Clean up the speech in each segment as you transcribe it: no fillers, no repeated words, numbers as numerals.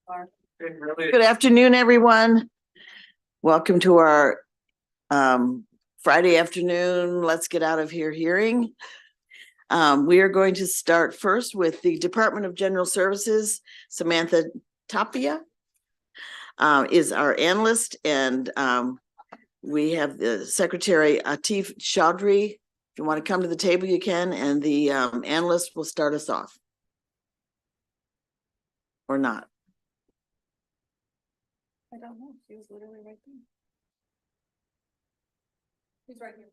Good afternoon, everyone. Welcome to our Friday afternoon Let's Get Out of Here hearing. We are going to start first with the Department of General Services. Samantha Tapia is our analyst, and we have the Secretary Atif Chaudhry. If you want to come to the table, you can, and the analyst will start us off. Or not. I don't know. She was literally right there. He's right here.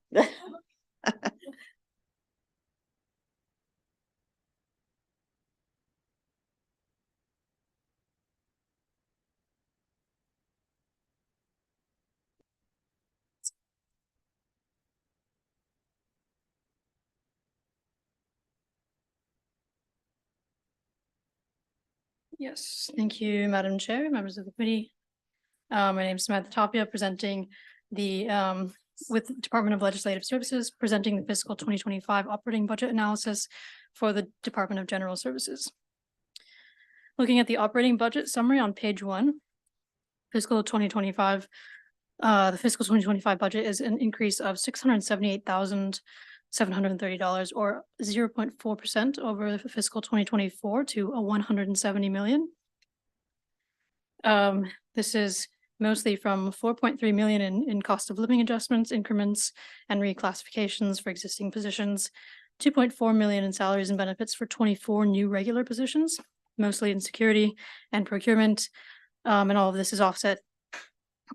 Yes, thank you, Madam Chair, members of the committee. My name is Samantha Tapia, presenting the with the Department of Legislative Services, presenting the fiscal 2025 operating budget analysis for the Department of General Services. Looking at the operating budget summary on page 1, fiscal 2025, the fiscal 2025 budget is an increase of $678,730 or 0.4% over fiscal 2024 to $170 million. This is mostly from $4.3 million in cost of living adjustments, increments, and reclassifications for existing positions, $2.4 million in salaries and benefits for 24 new regular positions, mostly in security and procurement. And all of this is offset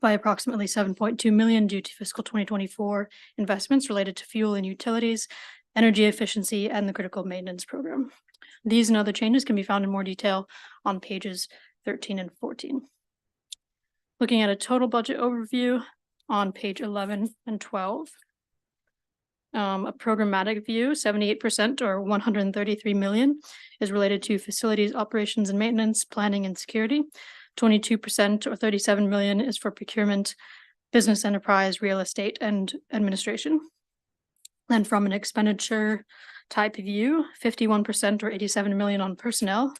by approximately $7.2 million due to fiscal 2024 investments related to fuel and utilities, energy efficiency, and the critical maintenance program. These and other changes can be found in more detail on pages 13 and 14. Looking at a total budget overview on page 11 and 12. A programmatic view, 78% or $133 million is related to facilities, operations and maintenance, planning and security. 22% or $37 million is for procurement, business enterprise, real estate, and administration. Then from an expenditure type view, 51% or $87 million on personnel,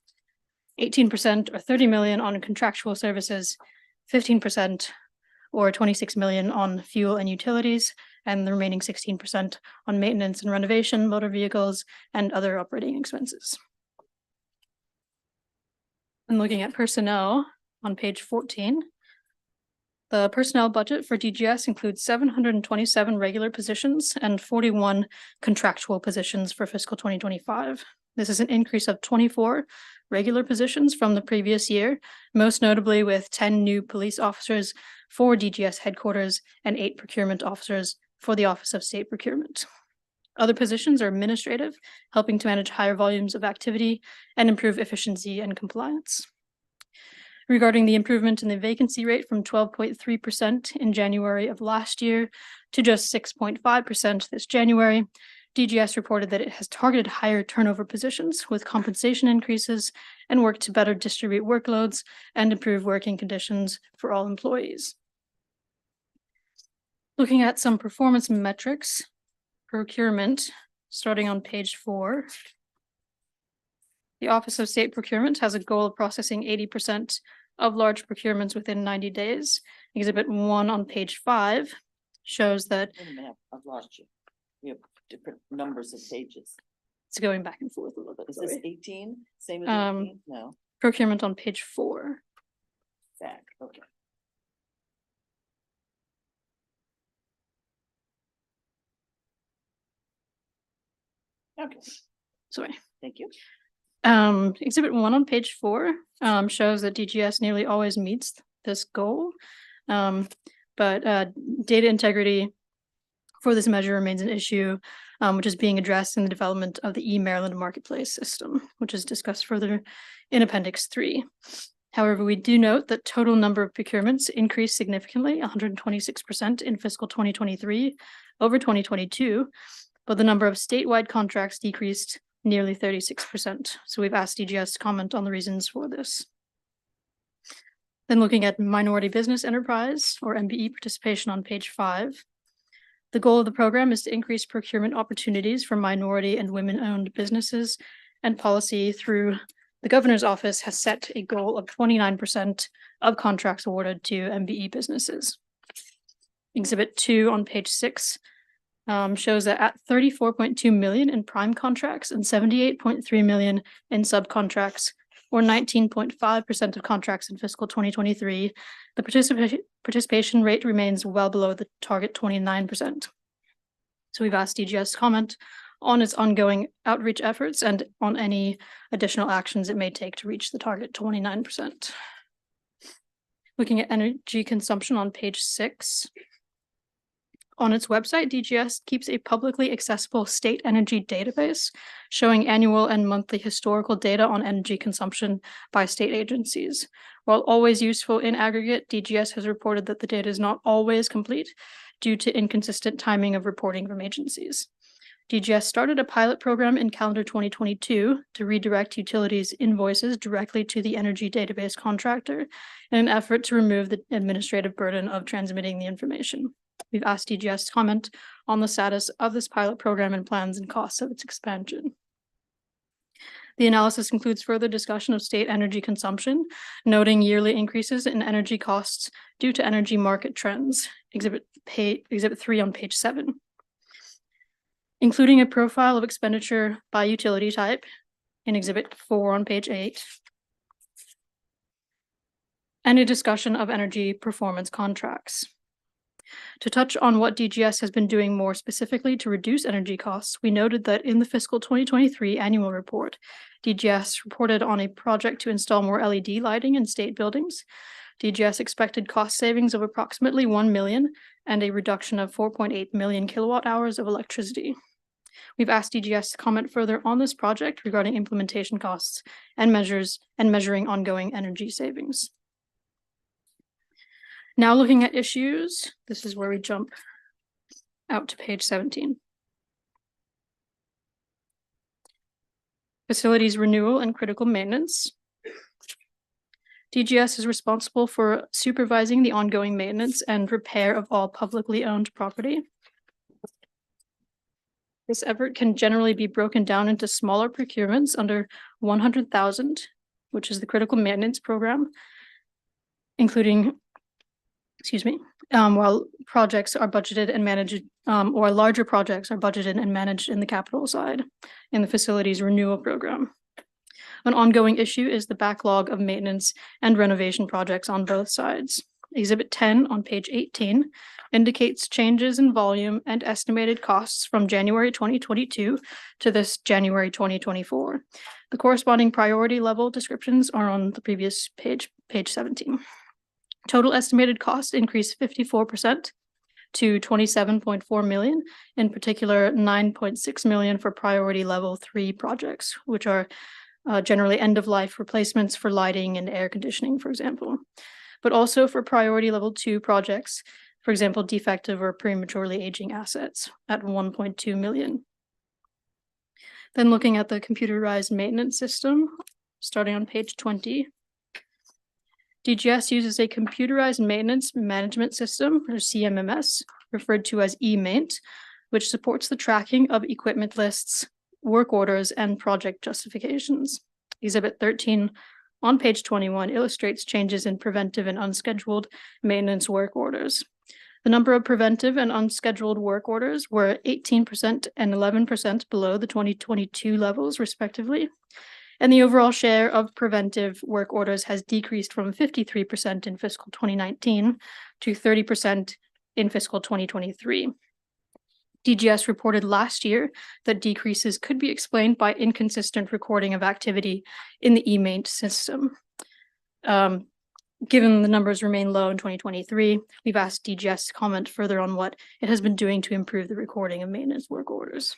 18% or $30 million on contractual services, 15% or $26 million on fuel and utilities, and the remaining 16% on maintenance and renovation, motor vehicles, and other operating expenses. And looking at personnel on page 14, the personnel budget for DGS includes 727 regular positions and 41 contractual positions for fiscal 2025. This is an increase of 24 regular positions from the previous year, most notably with 10 new police officers for DGS headquarters and 8 procurement officers for the Office of State Procurement. Other positions are administrative, helping to manage higher volumes of activity and improve efficiency and compliance. Regarding the improvement in the vacancy rate from 12.3% in January of last year to just 6.5% this January, DGS reported that it has targeted higher turnover positions with compensation increases and worked to better distribute workloads and improve working conditions for all employees. Looking at some performance metrics, procurement, starting on page 4. The Office of State Procurement has a goal of processing 80% of large procurements within 90 days. Exhibit 1 on page 5 shows that. Wait a minute, I've lost you. We have different numbers of pages. It's going back and forth a little bit. Is this 18? Same as 18? No. Procurement on page 4. Back. Okay. Okay. Sorry. Thank you. Exhibit 1 on page 4 shows that DGS nearly always meets this goal, but data integrity for this measure remains an issue, which is being addressed in the development of the eMaryland Marketplace system, which is discussed further in Appendix 3. However, we do note that total number of procurements increased significantly, 126% in fiscal 2023 over 2022, but the number of statewide contracts decreased nearly 36%. So we've asked DGS to comment on the reasons for this. Then looking at minority business enterprise or MBE participation on page 5. The goal of the program is to increase procurement opportunities for minority and women-owned businesses and policy through The governor's office has set a goal of 29% of contracts awarded to MBE businesses. Exhibit 2 on page 6 shows that at 34.2 million in prime contracts and 78.3 million in subcontracts, or 19.5% of contracts in fiscal 2023, the participation rate remains well below the target 29%. So we've asked DGS to comment on its ongoing outreach efforts and on any additional actions it may take to reach the target 29%. Looking at energy consumption on page 6. On its website, DGS keeps a publicly accessible state energy database showing annual and monthly historical data on energy consumption by state agencies. While always useful in aggregate, DGS has reported that the data is not always complete due to inconsistent timing of reporting from agencies. DGS started a pilot program in calendar 2022 to redirect utilities invoices directly to the energy database contractor in an effort to remove the administrative burden of transmitting the information. We've asked DGS to comment on the status of this pilot program and plans and costs of its expansion. The analysis includes further discussion of state energy consumption, noting yearly increases in energy costs due to energy market trends. Exhibit 3 on page 7. Including a profile of expenditure by utility type in Exhibit 4 on page 8, and a discussion of energy performance contracts. To touch on what DGS has been doing more specifically to reduce energy costs, we noted that in the fiscal 2023 annual report, DGS reported on a project to install more LED lighting in state buildings. DGS expected cost savings of approximately 1 million and a reduction of 4.8 million kilowatt hours of electricity. We've asked DGS to comment further on this project regarding implementation costs and measuring ongoing energy savings. Now looking at issues, this is where we jump out to page 17. Facilities renewal and critical maintenance. DGS is responsible for supervising the ongoing maintenance and repair of all publicly owned property. This effort can generally be broken down into smaller procurements under 100,000, which is the critical maintenance program, including, while projects are budgeted and managed, or larger projects are budgeted and managed in the capital side in the facilities renewal program. An ongoing issue is the backlog of maintenance and renovation projects on both sides. Exhibit 10 on page 18 indicates changes in volume and estimated costs from January 2022 to this January 2024. The corresponding priority level descriptions are on the previous page, page 17. Total estimated cost increased 54% to 27.4 million, in particular 9.6 million for priority level 3 projects, which are generally end-of-life replacements for lighting and air conditioning, for example, but also for priority level 2 projects, for example, defective or prematurely aging assets at 1.2 million. Then looking at the computerized maintenance system, starting on page 20, DGS uses a computerized maintenance management system, or CMMS, referred to as eMaint, which supports the tracking of equipment lists, work orders, and project justifications. Exhibit 13 on page 21 illustrates changes in preventive and unscheduled maintenance work orders. The number of preventive and unscheduled work orders were 18% and 11% below the 2022 levels, respectively. And the overall share of preventive work orders has decreased from 53% in fiscal 2019 to 30% in fiscal 2023. DGS reported last year that decreases could be explained by inconsistent recording of activity in the eMaint system. Given the numbers remain low in 2023, we've asked DGS to comment further on what it has been doing to improve the recording of maintenance work orders.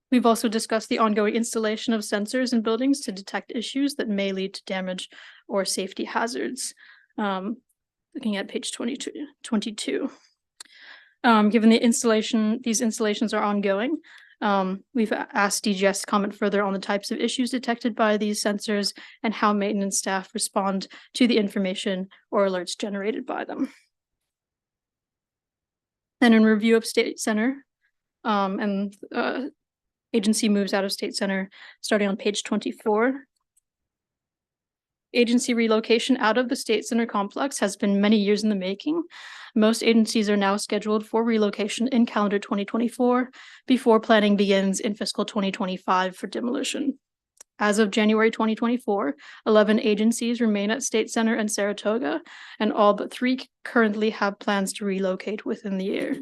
We've also discussed the ongoing installation of sensors in buildings to detect issues that may lead to damage or safety hazards. Looking at page 22. Given these installations are ongoing, we've asked DGS to comment further on the types of issues detected by these sensors and how maintenance staff respond to the information or alerts generated by them. Then in review of State Center, and agency moves out of State Center starting on page 24. Agency relocation out of the State Center complex has been many years in the making. Most agencies are now scheduled for relocation in calendar 2024 before planning begins in fiscal 2025 for demolition. As of January 2024, 11 agencies remain at State Center and Saratoga, and all but 3 currently have plans to relocate within the year.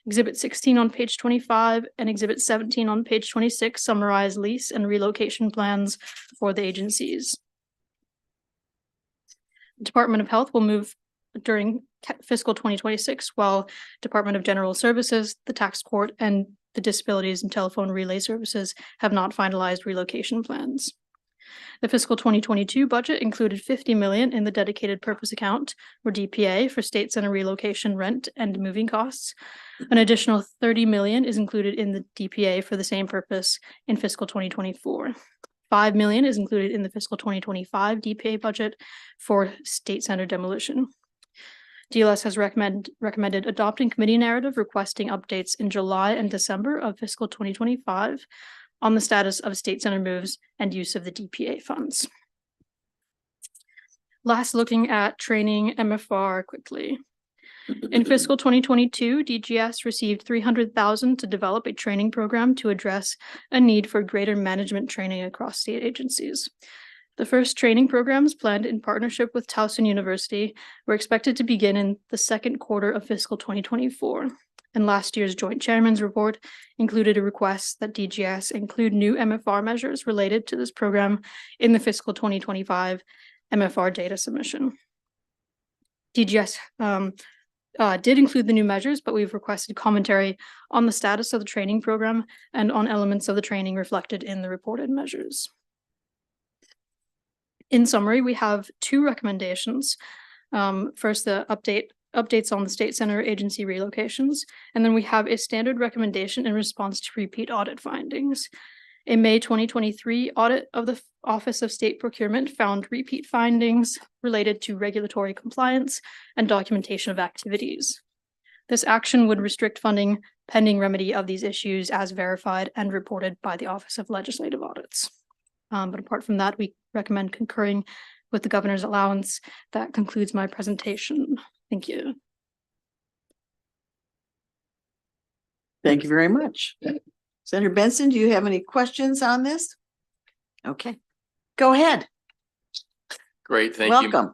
Exhibit 16 on page 25 and Exhibit 17 on page 26 summarize lease and relocation plans for the agencies. Department of Health will move during fiscal 2026, while Department of General Services, the Tax Court, and the Disabilities and Telephone Relay Services have not finalized relocation plans. The fiscal 2022 budget included $50 million in the dedicated purpose account, or DPA, for State Center relocation rent and moving costs. An additional $30 million is included in the DPA for the same purpose in fiscal 2024. $5 million is included in the fiscal 2025 DPA budget for State Center demolition. DLS has recommended adopting committee narrative requesting updates in July and December of fiscal 2025 on the status of State Center moves and use of the DPA funds. Last, looking at training MFR quickly. In fiscal 2022, DGS received $300,000 to develop a training program to address a need for greater management training across state agencies. The first training programs planned in partnership with Towson University were expected to begin in the second quarter of fiscal 2024. And last year's Joint Chairman's report included a request that DGS include new MFR measures related to this program in the fiscal 2025 MFR data submission. DGS did include the new measures, but we've requested commentary on the status of the training program and on elements of the training reflected in the reported measures. In summary, we have 2 recommendations. First, the updates on the State Center agency relocations, and then we have a standard recommendation in response to repeat audit findings. A May 2023 audit of the Office of State Procurement found repeat findings related to regulatory compliance and documentation of activities. This action would restrict funding pending remedy of these issues as verified and reported by the Office of Legislative Audits. But apart from that, we recommend concurring with the governor's allowance. That concludes my presentation. Thank you. Thank you very much. Senator Benson, do you have any questions on this? Okay, go ahead. Great, thank you. Welcome.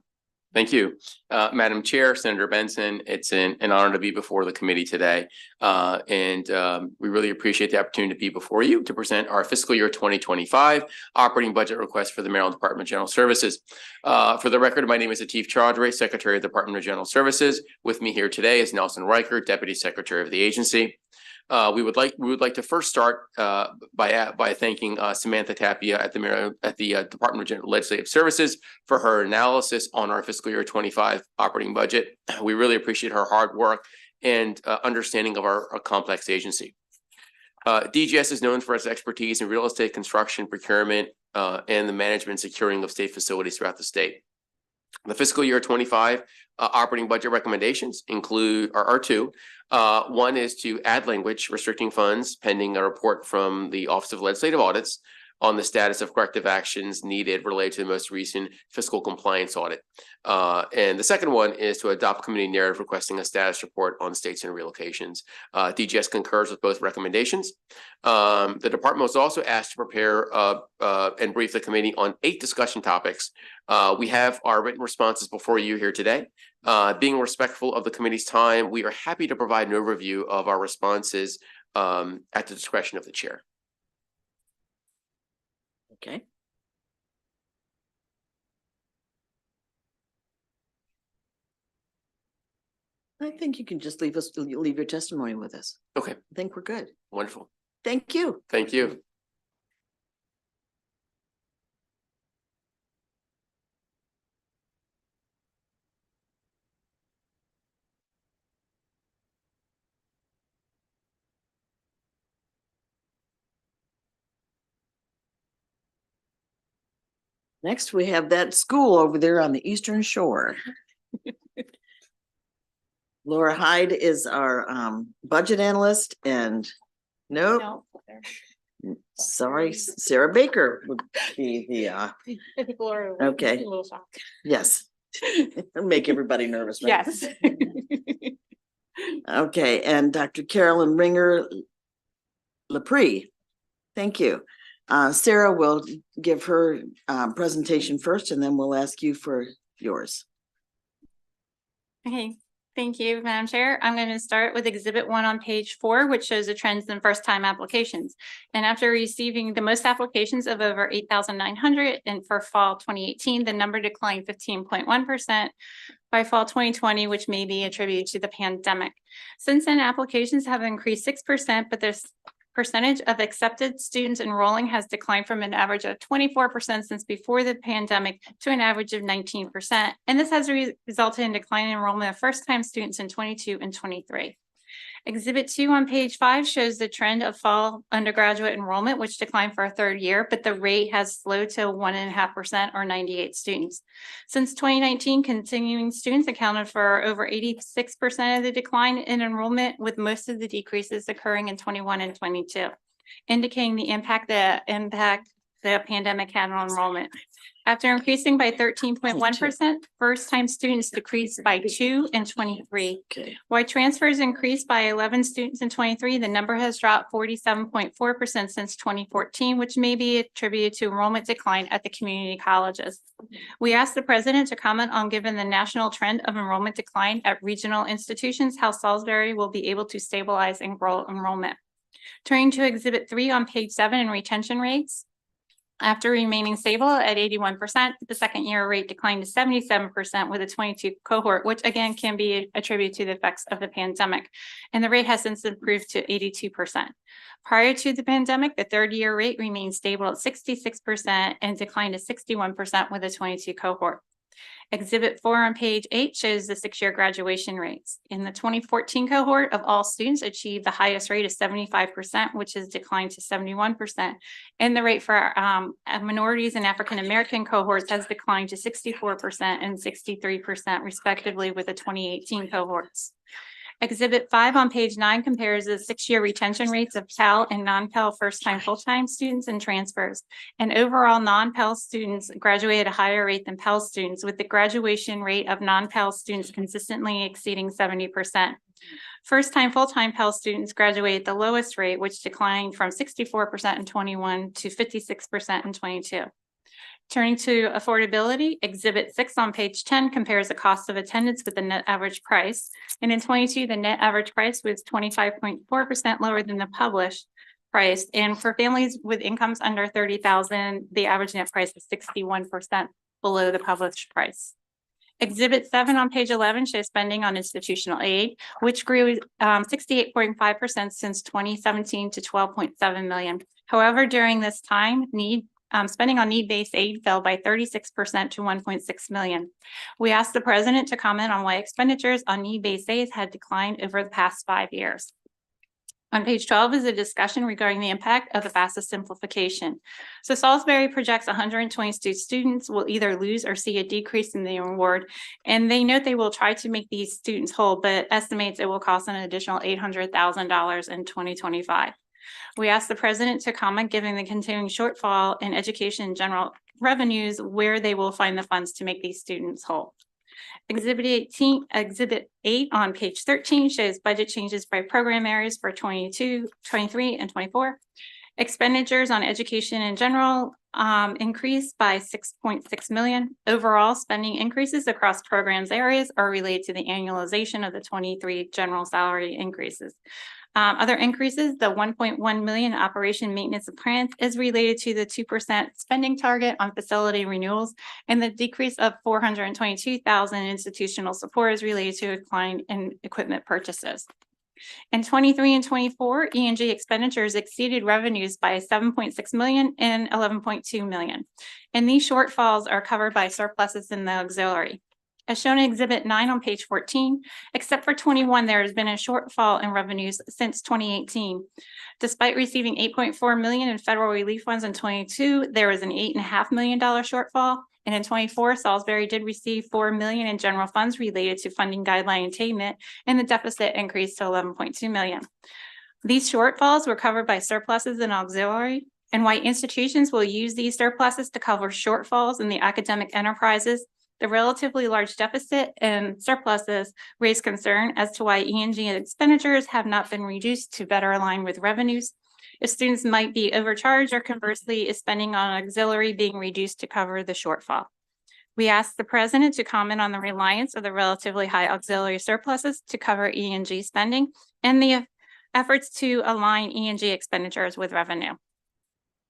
Thank you. Madam Chair, Senator Benson, it's an honor to be before the committee today. We really appreciate the opportunity to be before you to present our fiscal year 2025 operating budget request for the Maryland Department of General Services. For the record, my name is Atif Chaudhry, Secretary of the Department of General Services. With me here today is Nelson Riker, Deputy Secretary of the agency. We would like to first start by thanking Samantha Tapia at the Department of General Legislative Services for her analysis on our fiscal year 25 operating budget. We really appreciate her hard work and understanding of our complex agency. DGS is known for its expertise in real estate construction, procurement, and the management and securing of state facilities throughout the state. The fiscal year 25 operating budget recommendations are 2. One is to add language restricting funds pending a report from the Office of Legislative Audits on the status of corrective actions needed related to the most recent fiscal compliance audit. And the second one is to adopt committee narrative requesting a status report on states and relocations. DGS concurs with both recommendations. The department was also asked to prepare and brief the committee on 8 discussion topics. We have our written responses before you here today. Being respectful of the committee's time, we are happy to provide an overview of our responses at the discretion of the chair. Okay. I think you can just leave your testimony with us. Okay. I think we're good. Wonderful. Thank you. Thank you. Next, we have that school over there on the Eastern Shore. Laura Hyde is our budget analyst, and nope, sorry, Sarah Baker would be the People are Okay. a little shocked. yes. Make everybody nervous, right? Yes. Okay, and Dr. Carolyn Ringer Lepre. Thank you. Sarah will give her presentation first, and then we'll ask you for yours. Okay, thank you, Madam Chair. I'm going to start with Exhibit 1 on page 4, which shows the trends in first-time applications. And after receiving the most applications of over 8,900 and for fall 2018, the number declined 15.1% by fall 2020, which may be attributed to the pandemic. Since then, applications have increased 6%, but there's percentage of accepted students enrolling has declined from an average of 24% since before the pandemic to an average of 19%. And this has resulted in declining enrollment of first-time students in 22 and 23. Exhibit 2 on page 5 shows the trend of fall undergraduate enrollment, which declined for a third year, but the rate has slowed to 1.5% or 98 students. Since 2019, continuing students accounted for over 86% of the decline in enrollment, with most of the decreases occurring in 21 and 22, indicating the impact the pandemic had on enrollment. After increasing by 13.1%, first-time students decreased by 2 in 23. Okay. While transfers increased by 11 students in 23, the number has dropped 47.4% since 2014, which may be attributed to enrollment decline at the community colleges. We asked the president to comment on, given the national trend of enrollment decline at regional institutions, how Salisbury will be able to stabilize and grow enrollment. Turning to Exhibit 3 on page 7 in retention rates. After remaining stable at 81%, the second year rate declined to 77% with a 22 cohort, which again can be attributed to the effects of the pandemic. And the rate has since improved to 82%. Prior to the pandemic, the third year rate remained stable at 66% and declined to 61% with a 22 cohort. Exhibit 4 on page 8 shows the 6-year graduation rates. In the 2014 cohort, of all students achieved the highest rate of 75%, which has declined to 71%. And the rate for minorities and African-American cohorts has declined to 64% and 63% respectively with the 2018 cohorts. Exhibit 5 on page 9 compares the 6-year retention rates of Pell and non-Pell first-time full-time students and transfers. And overall non-Pell students graduate at a higher rate than Pell students, with the graduation rate of non-Pell students consistently exceeding 70%. First-time full-time Pell students graduate at the lowest rate, which declined from 64% in 21 to 56% in 22. Turning to affordability, Exhibit 6 on page 10 compares the cost of attendance with the net average price. And in 22, the net average price was 25.4% lower than the published price. And for families with incomes under $30,000, the average net price is 61% below the published price. Exhibit 7 on page 11 shows spending on institutional aid, which grew 68.5% since 2017 to $12.7 million. However, during this time, spending on need-based aid fell by 36% to $1.6 million. We asked the president to comment on why expenditures on need-based aid had declined over the past 5 years. On page 12 is a discussion regarding the impact of the FAFSA simplification. So Salisbury projects 122 students will either lose or see a decrease in the award, and they note they will try to make these students whole, but estimates it will cost an additional $800,000 in 2025. We asked the president to comment, given the continuing shortfall in education and general revenues, where they will find the funds to make these students whole. Exhibit 8 on page 13 shows budget changes by program areas for 22, 23, and 24. Expenditures on education in general increased by $6.6 million. Overall spending increases across programs areas are related to the annualization of the 23 general salary increases. Other increases, the $1.1 million operation maintenance and grants is related to the 2% spending target on facility renewals, and the decrease of $422,000 institutional support is related to a decline in equipment purchases. In 23 and 24, E&G expenditures exceeded revenues by $7.6 million and $11.2 million. And these shortfalls are covered by surpluses in the auxiliary. As shown in Exhibit 9 on page 14, except for 21, there has been a shortfall in revenues since 2018. Despite receiving $8.4 million in federal relief funds in 22, there was an $8.5 million shortfall. And in 24, Salisbury did receive $4 million in general funds related to funding guideline attainment, and the deficit increased to $11.2 million. These shortfalls were covered by surpluses and auxiliary, and while institutions will use these surpluses to cover shortfalls in the academic enterprises, the relatively large deficit and surpluses raise concern as to why E&G expenditures have not been reduced to better align with revenues. If students might be overcharged, or conversely, is spending on auxiliary being reduced to cover the shortfall. We asked the president to comment on the reliance of the relatively high auxiliary surpluses to cover E&G spending and the efforts to align E&G expenditures with revenue.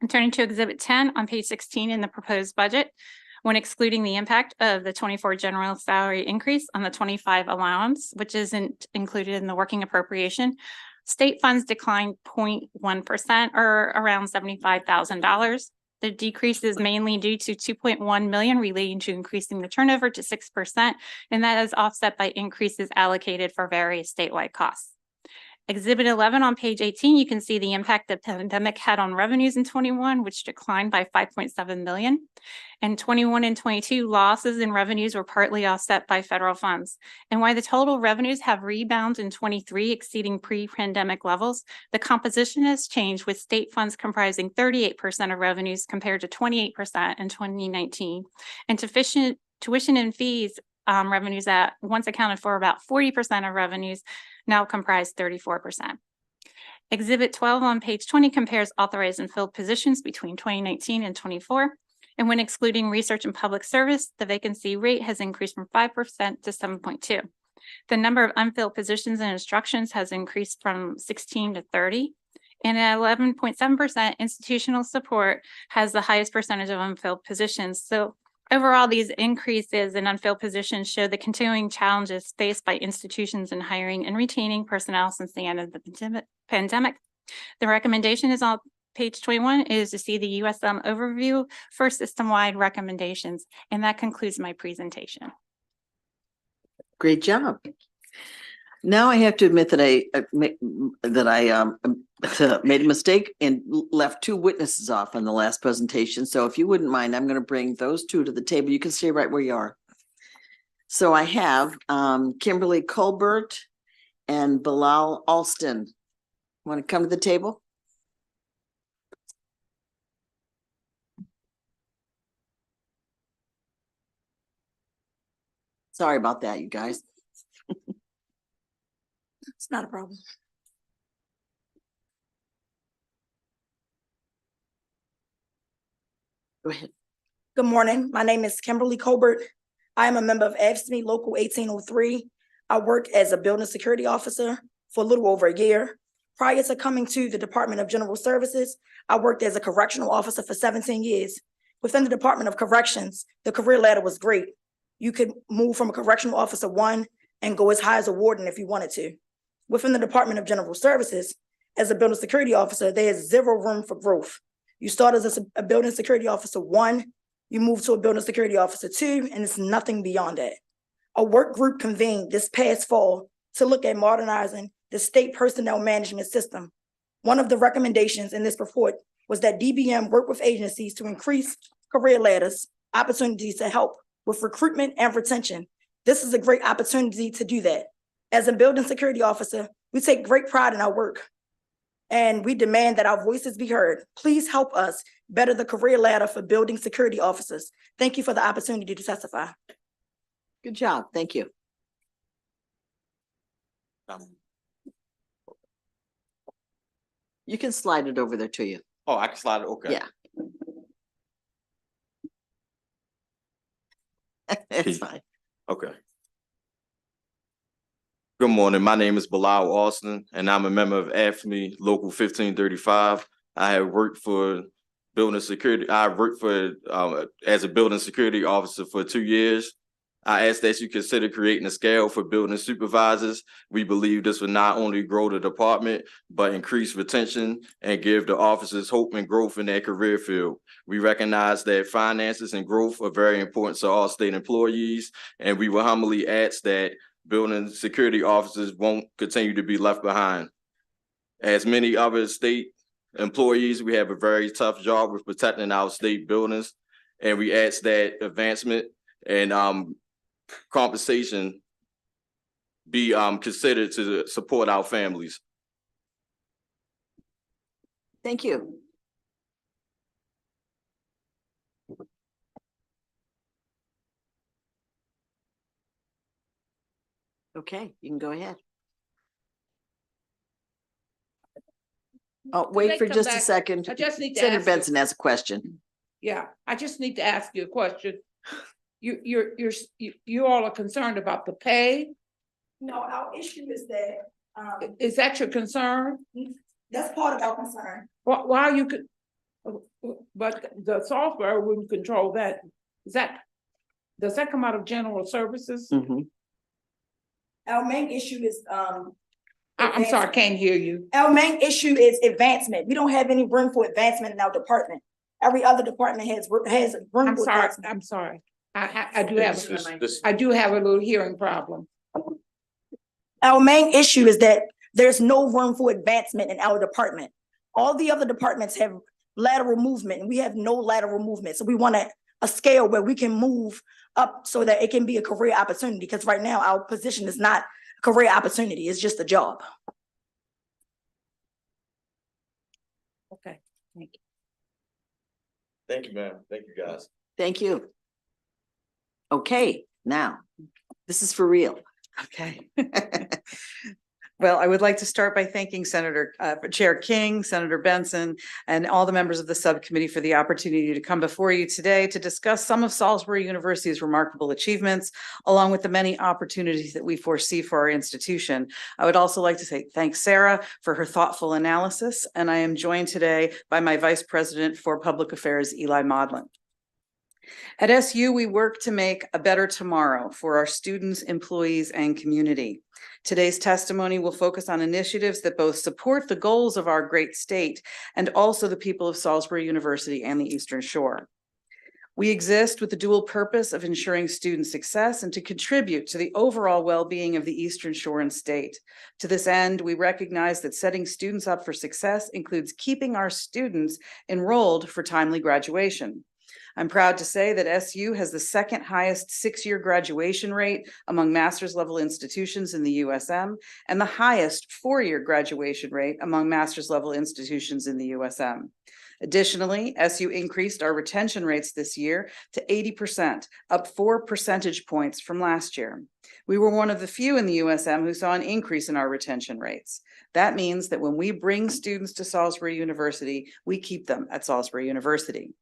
And turning to Exhibit 10 on page 16 in the proposed budget, when excluding the impact of the 24 general salary increase on the 25 allowance, which isn't included in the working appropriation, state funds declined 0.1% or around $75,000. The decrease is mainly due to $2.1 million relating to increasing the turnover to 6%, and that is offset by increases allocated for various statewide costs. Exhibit 11 on page 18, you can see the impact the pandemic had on revenues in 21, which declined by $5.7 million. And 21 and 22 losses in revenues were partly offset by federal funds. And while the total revenues have rebounded in 23, exceeding pre-pandemic levels, the composition has changed, with state funds comprising 38% of revenues compared to 28% in 2019. And tuition and fees revenues that once accounted for about 40% of revenues now comprise 34%. Exhibit 12 on page 20 compares authorized and filled positions between 2019 and 24. And when excluding research and public service, the vacancy rate has increased from 5% to 7.2. The number of unfilled positions and instructions has increased from 16 to 30. And at 11.7%, institutional support has the highest percentage of unfilled positions. So overall, these increases in unfilled positions show the continuing challenges faced by institutions in hiring and retaining personnel since the end of the pandemic. The recommendation is on page 21 is to see the USM overview for system-wide recommendations. And that concludes my presentation. Great job. Now I have to admit that I made a mistake and left two witnesses off on the last presentation. So if you wouldn't mind, I'm going to bring those two to the table. You can stay right where you are. So I have Kimberly Colbert and Bilal Alston. Want to come to the table? Sorry about that, you guys. It's not a problem. Go ahead. Good morning. My name is Kimberly Colbert. I am a member of AFSCME Local 1803. I work as a building security officer for a little over a year. Prior to coming to the Department of General Services, I worked as a correctional officer for 17 years. Within the Department of Corrections, the career ladder was great. You could move from a correctional officer 1 and go as high as a warden if you wanted to. Within the Department of General Services, as a building security officer, there is zero room for growth. You start as a building security officer 1, you move to a building security officer 2, and it's nothing beyond that. A work group convened this past fall to look at modernizing the state personnel management system. One of the recommendations in this report was that DBM work with agencies to increase career ladders, opportunities to help with recruitment and retention. This is a great opportunity to do that. As a building security officer, we take great pride in our work, and we demand that our voices be heard. Please help us better the career ladder for building security officers. Thank you for the opportunity to testify. Good job. Thank you. You can slide it over there to you. Oh, I can slide it, okay. Yeah. It's fine. Okay. Good morning. My name is Bilal Austin, and I'm a member of AFSCME Local 1535. I have worked for building security. I worked for as a building security officer for 2 years. I ask that you consider creating a scale for building supervisors. We believe this will not only grow the department, but increase retention and give the officers hope and growth in their career field. We recognize that finances and growth are very important to all state employees, and we will humbly ask that building security officers won't continue to be left behind. As many other state employees, we have a very tough job with protecting our state buildings, and we ask that advancement and compensation be considered to support our families. Thank you. Okay, you can go ahead. Oh, wait they for come just a back, second. I just need to Senator ask you- Benson has a question. Yeah, I just need to ask you a question. You all are concerned about the pay? No, our issue is that, Is that your concern? that's part of our concern. Why you could? But the software wouldn't control that. Does that come out of general services? Mhm. Our main issue is, I'm sorry, I can't hear you. our main issue is advancement. We don't have any room for advancement in our department. Every other department has room I'm for sorry, advancement. I'm sorry. I do have a little hearing problem. Our main issue is that there's no room for advancement in our department. All the other departments have lateral movement and we have no lateral movement. So we want a scale where we can move up so that it can be a career opportunity, because right now our position is not a career opportunity, it's just a job. Okay, thank you. Thank you, ma'am. Thank you, guys. Thank you. Okay, now, this is for real. Okay. Well, I would like to start by thanking Chair King, Senator Benson, and all the members of the subcommittee for the opportunity to come before you today to discuss some of Salisbury University's remarkable achievements, along with the many opportunities that we foresee for our institution. I would also like to say thanks, Sarah, for her thoughtful analysis, and I am joined today by my Vice President for Public Affairs, Eli Modlin. At SU, we work to make a better tomorrow for our students, employees, and community. Today's testimony will focus on initiatives that both support the goals of our great state and also the people of Salisbury University and the Eastern Shore. We exist with the dual purpose of ensuring student success and to contribute to the overall well-being of the Eastern Shore and state. To this end, we recognize that setting students up for success includes keeping our students enrolled for timely graduation. I'm proud to say that SU has the second highest six-year graduation rate among master's level institutions in the USM and the highest four-year graduation rate among master's level institutions in the USM. Additionally, SU increased our retention rates this year to 80%, up 4 percentage points from last year. We were one of the few in the USM who saw an increase in our retention rates. That means that when we bring students to Salisbury University, we keep them at Salisbury University.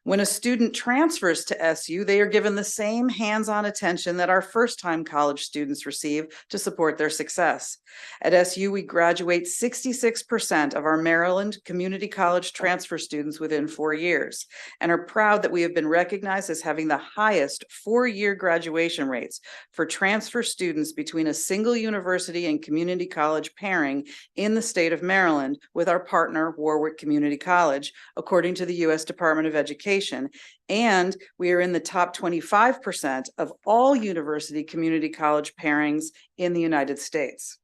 When a student transfers to SU, they are given the same hands-on attention that our first-time college students receive to support their success. At SU, we graduate 66% of our Maryland Community College transfer students within 4 years and are proud that we have been recognized as having the highest four-year graduation rates for transfer students between a single university and community college pairing in the state of Maryland with our partner, Warwick Community College, according to the U.S. Department of Education. And we are in the top 25% of all university community college pairings in the United States.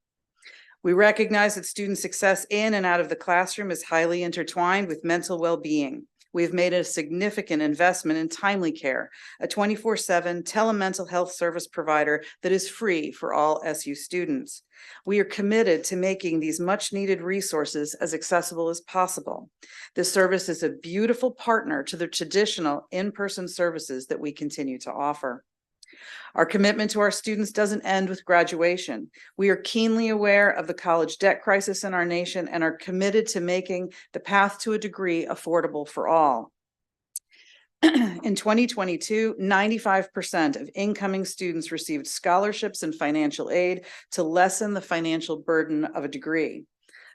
We recognize that student success in and out of the classroom is highly intertwined with mental well-being. We have made a significant investment in Timely Care, a 24/7 telemental health service provider that is free for all SU students. We are committed to making these much-needed resources as accessible as possible. This service is a beautiful partner to the traditional in-person services that we continue to offer. Our commitment to our students doesn't end with graduation. We are keenly aware of the college debt crisis in our nation and are committed to making the path to a degree affordable for all. In 2022, 95% of incoming students received scholarships and financial aid to lessen the financial burden of a degree.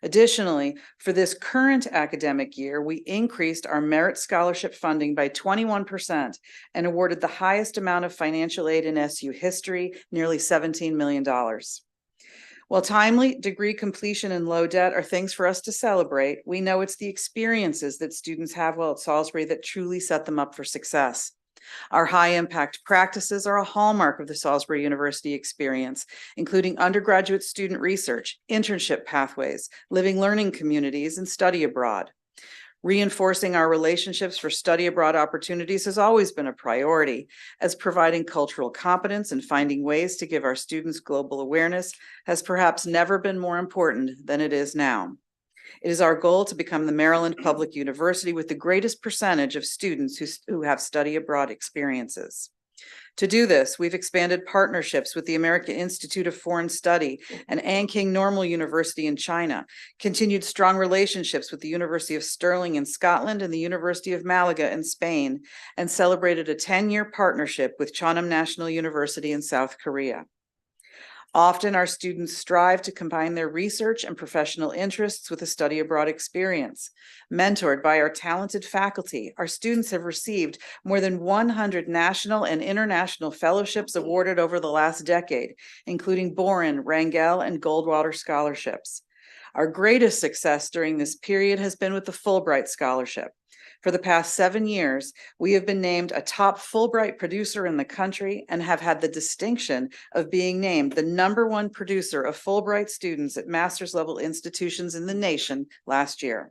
Additionally, for this current academic year, we increased our merit scholarship funding by 21% and awarded the highest amount of financial aid in SU history, nearly $17 million. While timely degree completion and low debt are things for us to celebrate, we know it's the experiences that students have while at Salisbury that truly set them up for success. Our high-impact practices are a hallmark of the Salisbury University experience, including undergraduate student research, internship pathways, living learning communities, and study abroad. Reinforcing our relationships for study abroad opportunities has always been a priority, as providing cultural competence and finding ways to give our students global awareness has perhaps never been more important than it is now. It is our goal to become the Maryland Public University with the greatest percentage of students who have study abroad experiences. To do this, we've expanded partnerships with the American Institute of Foreign Study and Anqing Normal University in China, continued strong relationships with the University of Stirling in Scotland and the University of Malaga in Spain, and celebrated a 10-year partnership with Cheonam National University in South Korea. Often, our students strive to combine their research and professional interests with a study abroad experience. Mentored by our talented faculty, our students have received more than 100 national and international fellowships awarded over the last decade, including Boren, Rangel, and Goldwater scholarships. Our greatest success during this period has been with the Fulbright Scholarship. For the past 7 years, we have been named a top Fulbright producer in the country and have had the distinction of being named the #1 producer of Fulbright students at master's level institutions in the nation last year.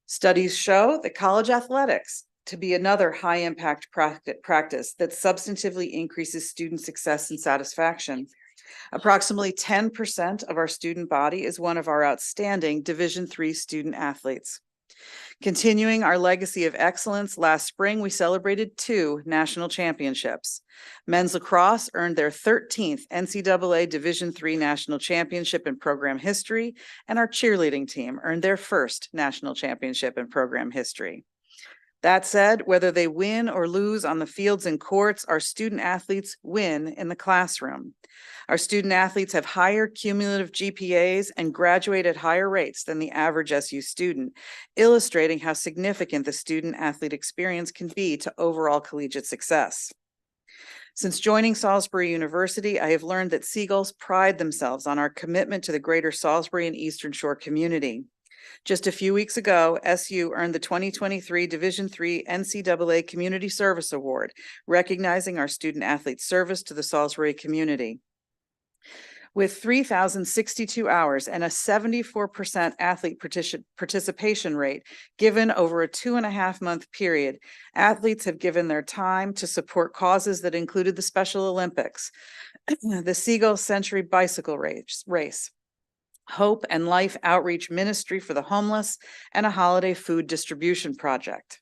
Studies show that college athletics to be another high impact practice that substantively increases student success and satisfaction. Approximately 10% of our student body is one of our outstanding Division III student athletes. Continuing our legacy of excellence, last spring we celebrated 2 national championships. Men's lacrosse earned their 13th NCAA Division III national championship in program history, and our cheerleading team earned their first national championship in program history. That said, whether they win or lose on the fields and courts, our student athletes win in the classroom. Our student athletes have higher cumulative GPAs and graduate at higher rates than the average SU student, illustrating how significant the student athlete experience can be to overall collegiate success. Since joining Salisbury University, I have learned that Seagulls pride themselves on our commitment to the greater Salisbury and Eastern Shore community. Just a few weeks ago, SU earned the 2023 Division III NCAA Community Service Award, recognizing our student athlete service to the Salisbury community. With 3,062 hours and a 74% athlete participation rate given over a 2.5-month period, athletes have given their time to support causes that included the Special Olympics, the Seagull Century Bicycle Race, Hope and Life Outreach Ministry for the Homeless, and a holiday food distribution project.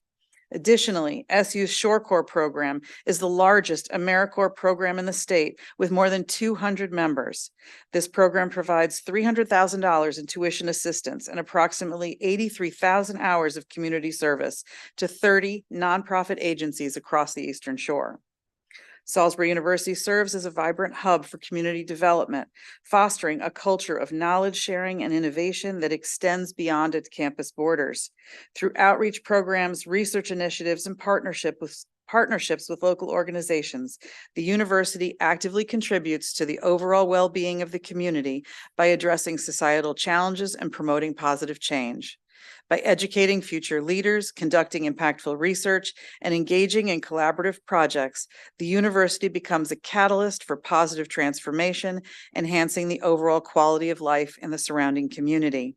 Additionally, SU's ShoreCorps program is the largest AmeriCorps program in the state with more than 200 members. This program provides $300,000 in tuition assistance and approximately 83,000 hours of community service to 30 nonprofit agencies across the Eastern Shore. Salisbury University serves as a vibrant hub for community development, fostering a culture of knowledge sharing and innovation that extends beyond its campus borders. Through outreach programs, research initiatives, and partnerships with local organizations, the university actively contributes to the overall well-being of the community by addressing societal challenges and promoting positive change. By educating future leaders, conducting impactful research, and engaging in collaborative projects, the university becomes a catalyst for positive transformation, enhancing the overall quality of life in the surrounding community.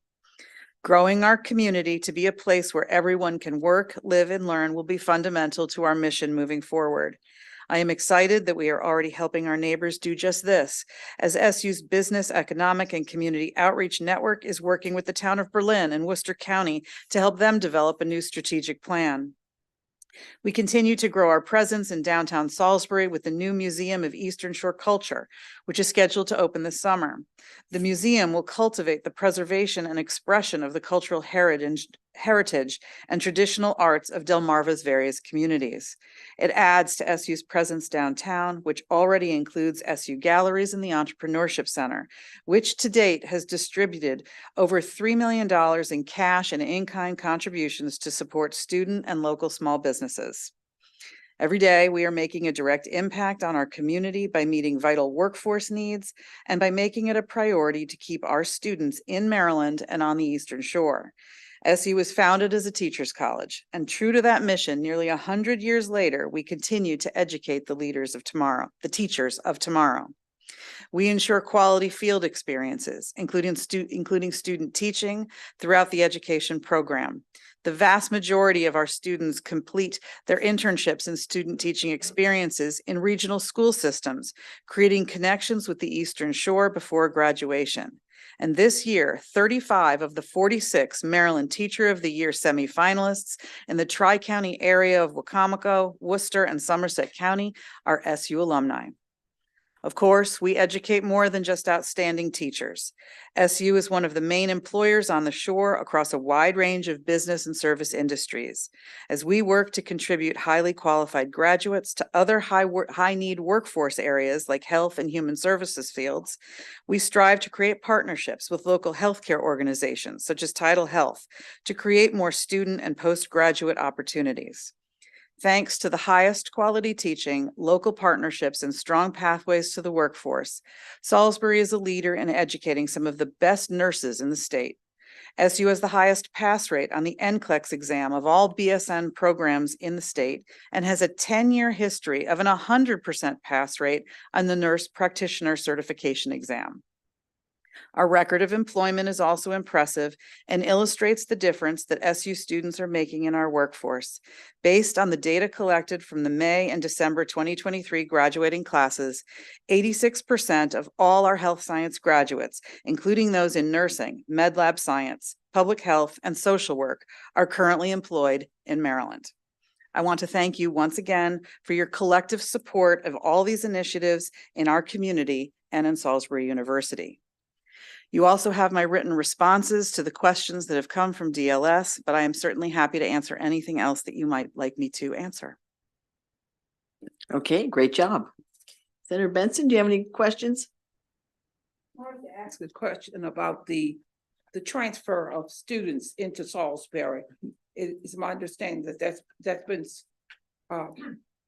Growing our community to be a place where everyone can work, live, and learn will be fundamental to our mission moving forward. I am excited that we are already helping our neighbors do just this, as SU's Business, Economic, and Community Outreach Network is working with the town of Berlin and Worcester County to help them develop a new strategic plan. We continue to grow our presence in downtown Salisbury with the new Museum of Eastern Shore Culture, which is scheduled to open this summer. The museum will cultivate the preservation and expression of the cultural heritage heritage and traditional arts of Delmarva's various communities. It adds to SU's presence downtown, which already includes SU Galleries and the Entrepreneurship Center, which to date has distributed over $3 million in cash and in-kind contributions to support student and local small businesses. Every day, we are making a direct impact on our community by meeting vital workforce needs and by making it a priority to keep our students in Maryland and on the Eastern Shore. SU was founded as a teachers' college, and true to that mission, nearly 100 years later, we continue to educate the leaders of tomorrow, the teachers of tomorrow. We ensure quality field experiences, including student teaching throughout the education program. The vast majority of our students complete their internships and student teaching experiences in regional school systems, creating connections with the Eastern Shore before graduation. And this year, 35 of the 46 Maryland Teacher of the Year semifinalists in the Tri-County area of Wacomico, Worcester, and Somerset County are SU alumni. Of course, we educate more than just outstanding teachers. SU is one of the main employers on the shore across a wide range of business and service industries. As we work to contribute highly qualified graduates to other high-need workforce areas like health and human services fields, we strive to create partnerships with local healthcare organizations such as Tidal Health to create more student and postgraduate opportunities. Thanks to the highest quality teaching, local partnerships, and strong pathways to the workforce, Salisbury is a leader in educating some of the best nurses in the state. SU has the highest pass rate on the NCLEX exam of all BSN programs in the state and has a 10-year history of an 100% pass rate on the nurse practitioner certification exam. Our record of employment is also impressive and illustrates the difference that SU students are making in our workforce. Based on the data collected from the May and December 2023 graduating classes, 86% of all our health science graduates, including those in nursing, med lab science, public health, and social work, are currently employed in Maryland. I want to thank you once again for your collective support of all these initiatives in our community and in Salisbury University. You also have my written responses to the questions that have come from DLS, but I am certainly happy to answer anything else that you might like me to answer. Okay, great job. Senator Benson, do you have any questions? I wanted to ask a question about the transfer of students into Salisbury. It is my understanding that that's been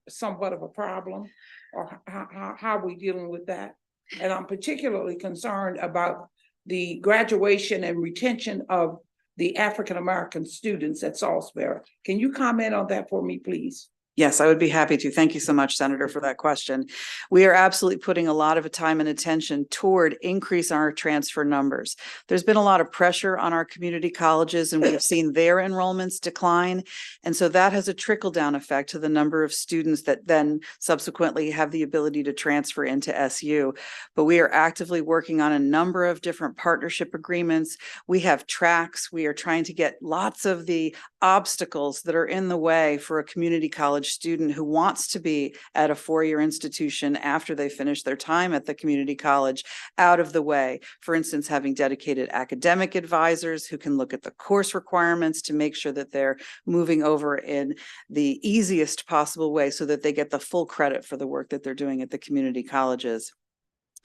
somewhat of a problem, or how are we dealing with that? And I'm particularly concerned about the graduation and retention of the African-American students at Salisbury. Can you comment on that for me, please? Yes, I would be happy to. Thank you so much, Senator, for that question. We are absolutely putting a lot of time and attention toward increase our transfer numbers. There's been a lot of pressure on our community colleges, and we've seen their enrollments decline. And so that has a trickle-down effect to the number of students that then subsequently have the ability to transfer into SU. But we are actively working on a number of different partnership agreements. We have tracks. We are trying to get lots of the obstacles that are in the way for a community college student who wants to be at a four-year institution after they finish their time at the community college out of the way. For instance, having dedicated academic advisors who can look at the course requirements to make sure that they're moving over in the easiest possible way so that they get the full credit for the work that they're doing at the community colleges.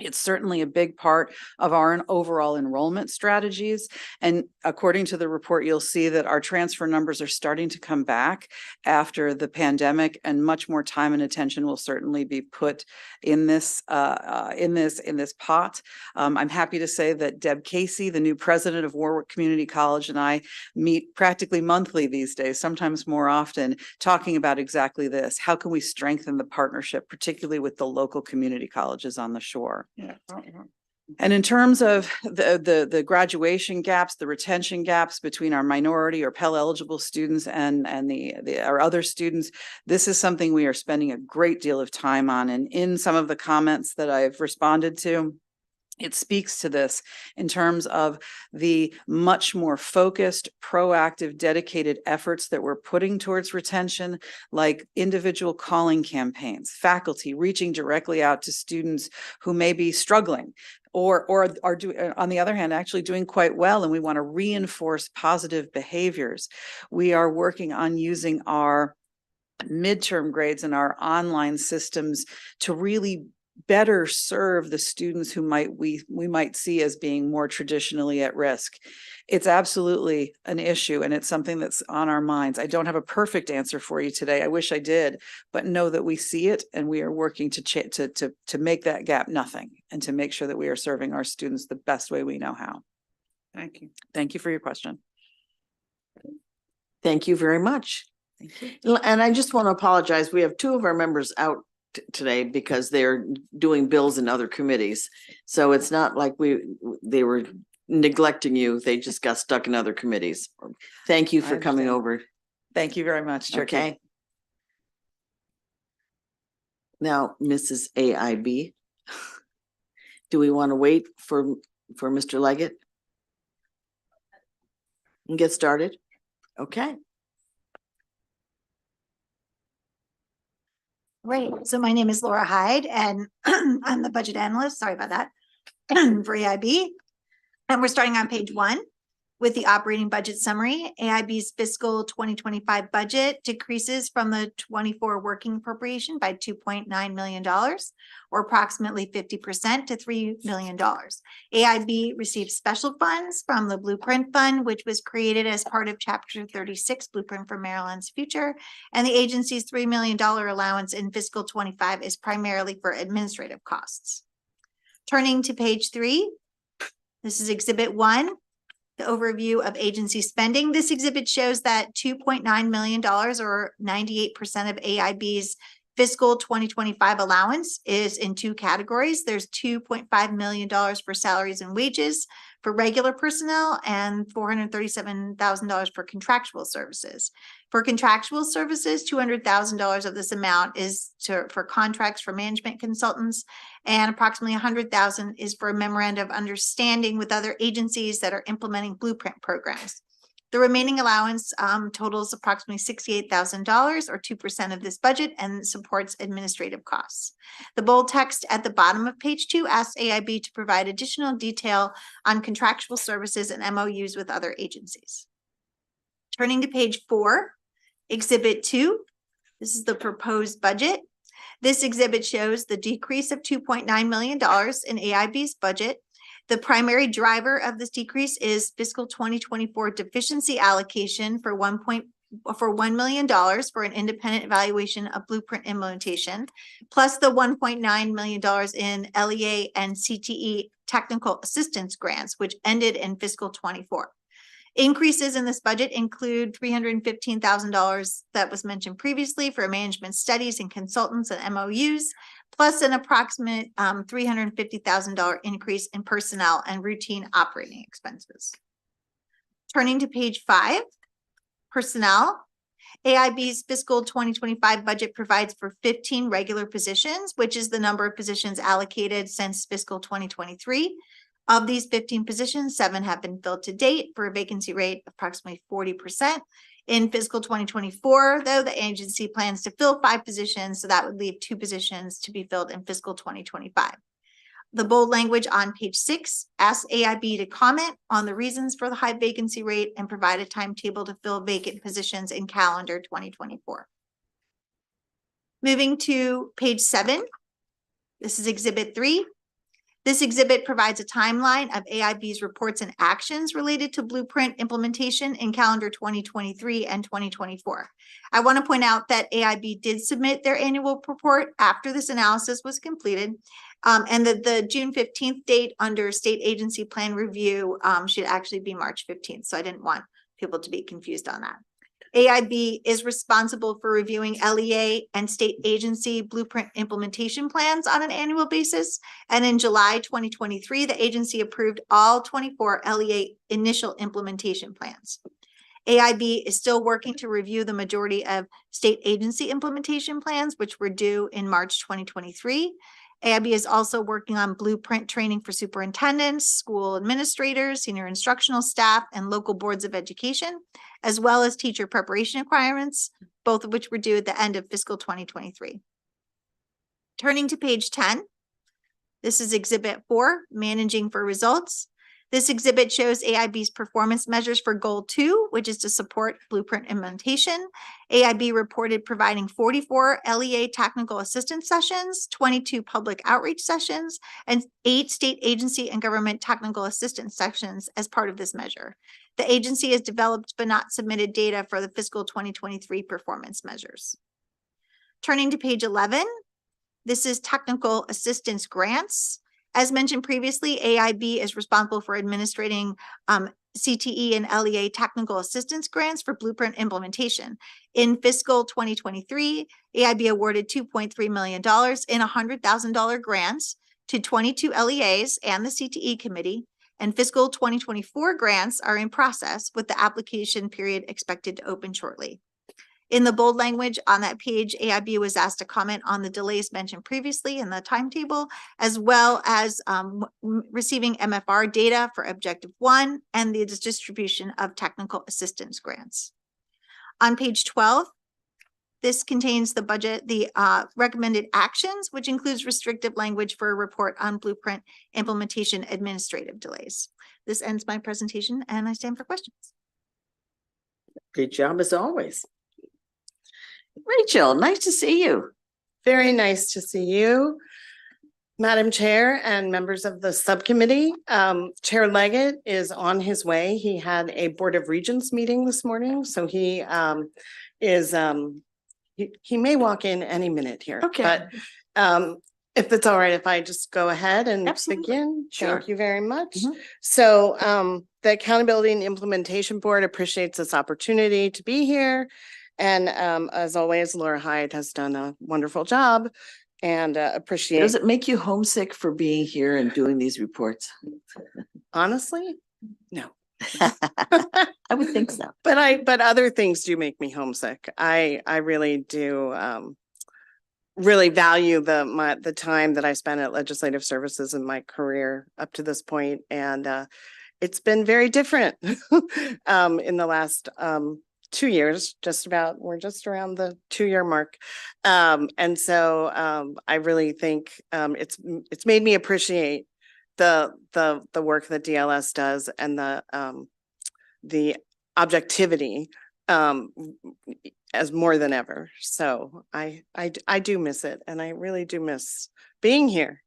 It's certainly a big part of our overall enrollment strategies. And according to the report, you'll see that our transfer numbers are starting to come back after the pandemic, and much more time and attention will certainly be put in this pot. I'm happy to say that Deb Casey, the new president of Warwick Community College, and I meet practically monthly these days, sometimes more often, talking about exactly this. How can we strengthen the partnership, particularly with the local community colleges on the shore? Yeah. And in terms of the graduation gaps, the retention gaps between our minority or Pell eligible students and our other students, this is something we are spending a great deal of time on. And in some of the comments that I've responded to, It speaks to this in terms of the much more focused, proactive, dedicated efforts that we're putting towards retention, like individual calling campaigns, faculty reaching directly out to students who may be struggling or are doing, on the other hand, actually doing quite well, and we want to reinforce positive behaviors. We are working on using our midterm grades and our online systems to really better serve the students who we might see as being more traditionally at risk. It's absolutely an issue, and it's something that's on our minds. I don't have a perfect answer for you today. I wish I did, but know that we see it, and we are working to make that gap nothing, and to make sure that we are serving our students the best way we know how. Thank you. Thank you for your question. Thank you very much. Thank you. And I just want to apologize. We have two of our members out today because they're doing bills in other committees. So it's not like they were neglecting you. They just got stuck in other committees. Thank you I for coming understand. over. Thank you very much, Chair King. Okay. Now, Mrs. AIB, do we want to wait for Mr. Leggett and get started? Okay. Great. So my name is Laura Hyde and I'm the budget analyst. Sorry about that. For AIB. And we're starting on page 1 with the operating budget summary. AIB's fiscal 2025 budget decreases from the 24 working appropriation by $2.9 million, or approximately 50% to $3 million. AIB receives special funds from the Blueprint Fund, which was created as part of Chapter 36 Blueprint for Maryland's Future. And the agency's $3 million allowance in fiscal 25 is primarily for administrative costs. Turning to page 3, this is Exhibit 1. The overview of agency spending. This exhibit shows that $2.9 million, or 98% of AIB's fiscal 2025 allowance, is in 2 categories. There's $2.5 million for salaries and wages for regular personnel and $437,000 for contractual services. For contractual services, $200,000 of this amount is for contracts for management consultants, and approximately $100,000 is for a memorandum of understanding with other agencies that are implementing Blueprint programs. The remaining allowance totals approximately $68,000, or 2% of this budget, and supports administrative costs. The bold text at the bottom of page 2 asks AIB to provide additional detail on contractual services and MOUs with other agencies. Turning to page 4, Exhibit 2, this is the proposed budget. This exhibit shows the decrease of $2.9 million in AIB's budget. The primary driver of this decrease is fiscal 2024 deficiency allocation for $1 million for an independent evaluation of Blueprint implementation, plus the $1.9 million in LEA and CTE technical assistance grants, which ended in fiscal 24. Increases in this budget include $315,000 that was mentioned previously for management studies and consultants and MOUs, plus an approximate $350,000 increase in personnel and routine operating expenses. Turning to page 5, personnel. AIB's fiscal 2025 budget provides for 15 regular positions, which is the number of positions allocated since fiscal 2023. Of these 15 positions, 7 have been filled to date for a vacancy rate of approximately 40%. In fiscal 2024, though, the agency plans to fill 5 positions, so that would leave 2 positions to be filled in fiscal 2025. The bold language on page 6 asks AIB to comment on the reasons for the high vacancy rate and provide a timetable to fill vacant positions in calendar 2024. Moving to page 7, this is Exhibit 3. This exhibit provides a timeline of AIB's reports and actions related to Blueprint implementation in calendar 2023 and 2024. I want to point out that AIB did submit their annual report after this analysis was completed, and that the June 15th date under state agency plan review should actually be March 15th. So I didn't want people to be confused on that. AIB is responsible for reviewing LEA and state agency Blueprint implementation plans on an annual basis. And in July 2023, the agency approved all 24 LEA initial implementation plans. AIB is still working to review the majority of state agency implementation plans, which were due in March 2023. AIB is also working on blueprint training for superintendents, school administrators, senior instructional staff, and local boards of education, as well as teacher preparation requirements, both of which were due at the end of fiscal 2023. Turning to page 10, this is Exhibit 4, Managing for Results. This exhibit shows AIB's performance measures for Goal 2, which is to support blueprint implementation. AIB reported providing 44 LEA technical assistance sessions, 22 public outreach sessions, and 8 state agency and government technical assistance sessions as part of this measure. The agency has developed but not submitted data for the fiscal 2023 performance measures. Turning to page 11, this is technical assistance grants. As mentioned previously, AIB is responsible for administrating CTE and LEA technical assistance grants for blueprint implementation. In fiscal 2023, AIB awarded $2.3 million in $100,000 grants to 22 LEAs and the CTE committee, and fiscal 2024 grants are in process with the application period expected to open shortly. In the bold language on that page, AIB was asked to comment on the delays mentioned previously in the timetable, as well as receiving MFR data for Objective 1 and the distribution of technical assistance grants. On page 12, this contains the budget, the recommended actions, which includes restrictive language for a report on blueprint implementation administrative delays. This ends my presentation and I stand for questions. Great job as always. Rachel, nice to see you. Very nice to see you, Madam Chair and members of the subcommittee. Chair Leggett is on his way. He had a Board of Regents meeting this morning, so he may walk in any minute here. Okay. But if it's all right, if I just go ahead and Absolutely. begin. Sure. Thank you very much. Mhm. So the Accountability and Implementation Board appreciates this opportunity to be here. And as always, Laura Hyde has done a wonderful job and appreciate. Does it make you homesick for being here and doing these reports? Honestly, no. I would think so. But other things do make me homesick. I really do really value the time that I spent at Legislative Services in my career up to this point, and it's been very different in the last 2 years. We're just around the 2-year mark, and so I really think it's made me appreciate the work that DLS does and the objectivity as more than ever. So I do miss it, and I really do miss being here.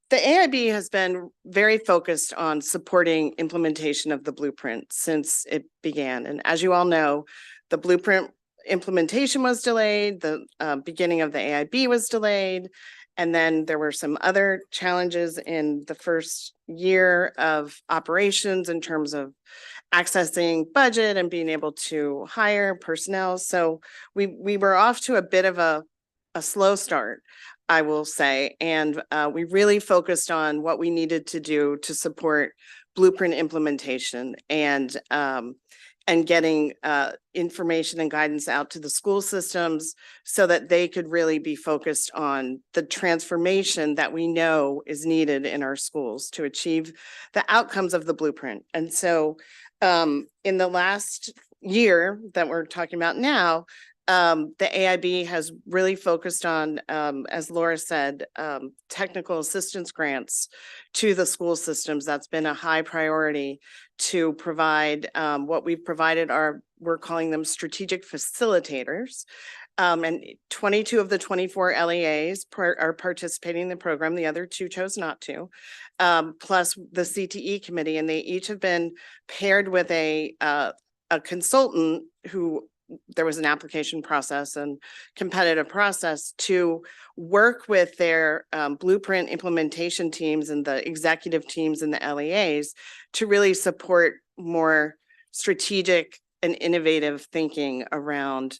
The AIB has been very focused on supporting implementation of the blueprint since it began. And as you all know, the blueprint implementation was delayed, the beginning of the AIB was delayed, and then there were some other challenges in the first year of operations in terms of accessing budget and being able to hire personnel. So we were off to a bit of a slow start, I will say, and we really focused on what we needed to do to support blueprint implementation and getting information and guidance out to the school systems so that they could really be focused on the transformation that we know is needed in our schools to achieve the outcomes of the blueprint. And so in the last year that we're talking about now, the AIB has really focused on, as Laura said, technical assistance grants to the school systems. That's been a high priority to provide what we've provided we're calling them strategic facilitators. And 22 of the 24 LEAs are participating in the program. The other 2 chose not to, plus the CTE committee, and they each have been paired with a consultant who there was an application process and competitive process to work with their blueprint implementation teams and the executive teams and the LEAs to really support more strategic and innovative thinking around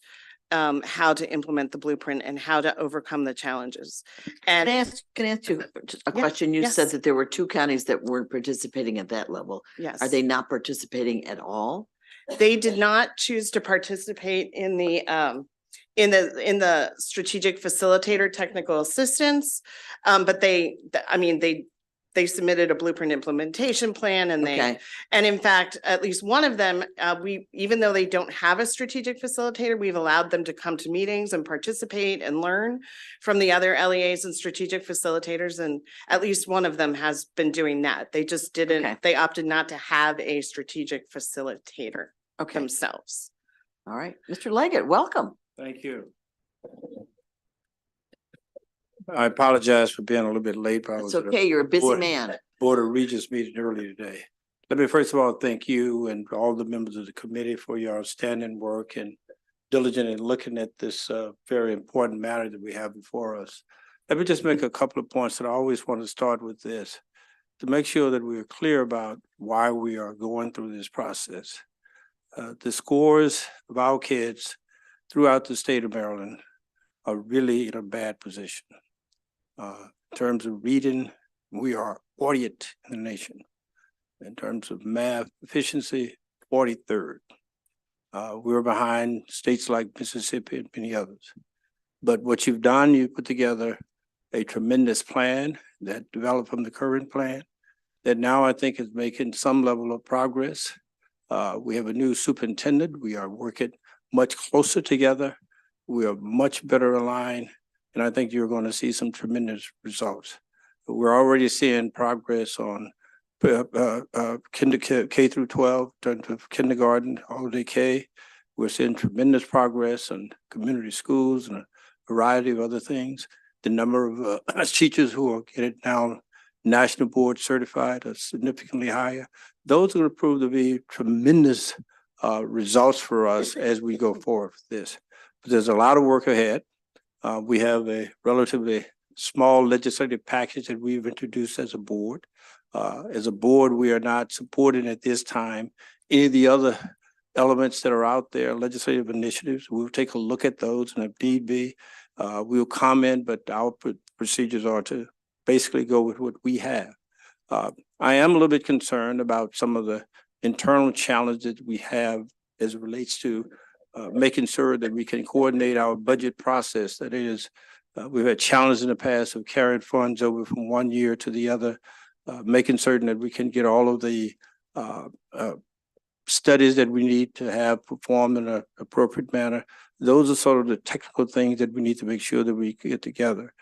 how to implement the blueprint and how to overcome the challenges. And Can I ask you a Yeah, question? You said yes. that there were 2 counties that weren't participating at that level. yes, Are they not participating at all? they did not choose to participate in the in the strategic facilitator technical assistance. But they submitted a blueprint implementation plan and Okay. and in fact, at least one of them, even though they don't have a strategic facilitator, we've allowed them to come to meetings and participate and learn from the other LEAs and strategic facilitators. And at least one of them has been doing that. They just didn't, Okay. they opted not to have a strategic facilitator Okay. themselves. All right. Mr. Leggett, welcome. Thank you. I apologize for being a little bit late, but I It's was at a okay. You're a busy board- man. Board of Regents meeting earlier today. Let me first of all thank you and all the members of the committee for your outstanding work and diligent in looking at this very important matter that we have before us. Let me just make a couple of points that I always want to start with this, to make sure that we are clear about why we are going through this process. The scores of our kids throughout the state of Maryland are really in a bad position. In terms of reading, we are 40th in the nation. In terms of math efficiency, 43rd. We're behind states like Mississippi and many others. But what you've done, you put together a tremendous plan that developed from the current plan that now I think is making some level of progress. We have a new superintendent. We are working much closer together. We are much better aligned, and I think you're going to see some tremendous results. We're already seeing progress on K through 12, in terms of kindergarten, all day K. We're seeing tremendous progress on community schools and a variety of other things. The number of teachers who are getting now national board certified are significantly higher. Those are going to prove to be tremendous results for us as we go forward with this. But there's a lot of work ahead. We have a relatively small legislative package that we've introduced as a board. As a board, we are not supporting at this time any of the other elements that are out there, legislative initiatives. We'll take a look at those, and if need be, we'll comment, but our procedures are to basically go with what we have. I am a little bit concerned about some of the internal challenges we have as it relates to making sure that we can coordinate our budget process. That is, we've had challenges in the past of carrying funds over from one year to the other, making certain that we can get all of the studies that we need to have performed in an appropriate manner. Those are sort of the technical things that we need to make sure that we get together.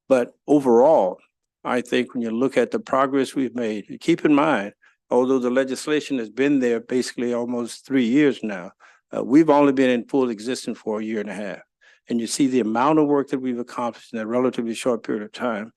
But overall, I think when you look at the progress we've made, keep in mind, although the legislation has been there basically almost 3 years now, we've only been in full existence for 1.5 years. And you see the amount of work that we've accomplished in a relatively short period of time,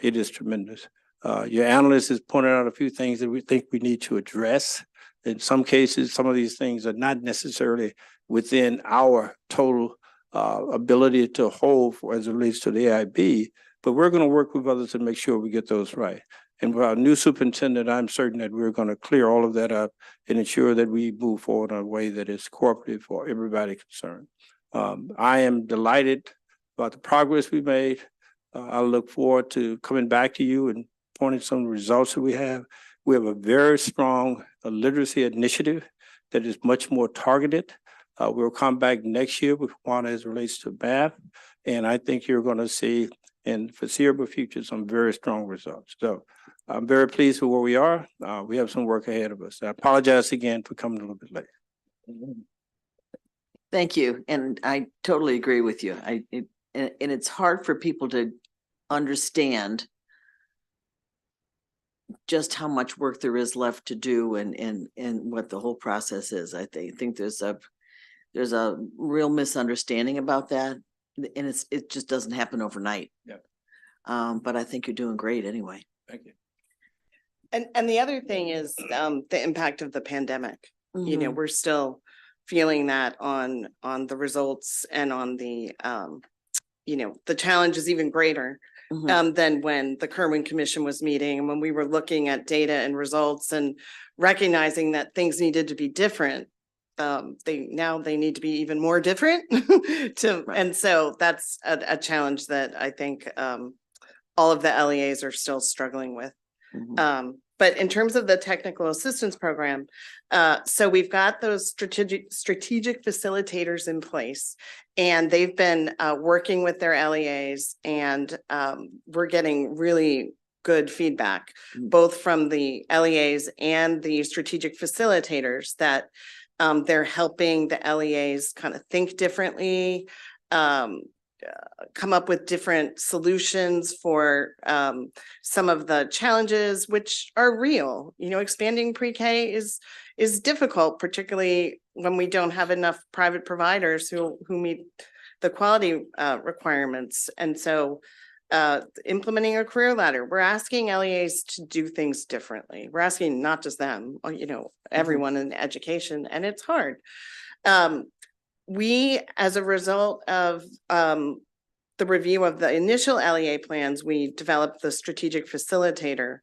it is tremendous. Your analyst has pointed out a few things that we think we need to address. In some cases, some of these things are not necessarily within our total ability to hold for as it relates to the AIB, but we're going to work with others to make sure we get those right. And with our new superintendent, I'm certain that we're going to clear all of that up and ensure that we move forward in a way that is cooperative for everybody concerned. I am delighted about the progress we made. I look forward to coming back to you and pointing some results that we have. We have a very strong literacy initiative that is much more targeted. We'll come back next year with one as it relates to math. And I think you're going to see in foreseeable future some very strong results. So I'm very pleased with where we are. We have some work ahead of us. I apologize again for coming a little bit late. Thank you. And I totally agree with you. And it's hard for people to understand just how much work there is left to do and what the whole process is. I think there's a real misunderstanding about that. And it just doesn't happen overnight. Yep. But I think you're doing great anyway. Thank you. And the other thing is the impact of the pandemic. You know, we're still feeling that on the results and on the the challenge is even greater than when the Kerwin Commission was meeting and when we were looking at data and results and recognizing that things needed to be different. They need to be even more different and so that's a challenge that I think all of the LEAs are still struggling with. But in terms of the technical assistance program, so we've got those strategic facilitators in place. And they've been working with their LEAs, and we're getting really good feedback, both from the LEAs and the strategic facilitators, that they're helping the LEAs kind of think differently, come up with different solutions for some of the challenges, which are real. You know, expanding pre-K is difficult, particularly when we don't have enough private providers who meet the quality requirements. And so implementing a career ladder, we're asking LEAs to do things differently. We're asking not just them, you know, everyone in education, and it's hard. We, as a result of the review of the initial LEA plans, we developed the strategic facilitator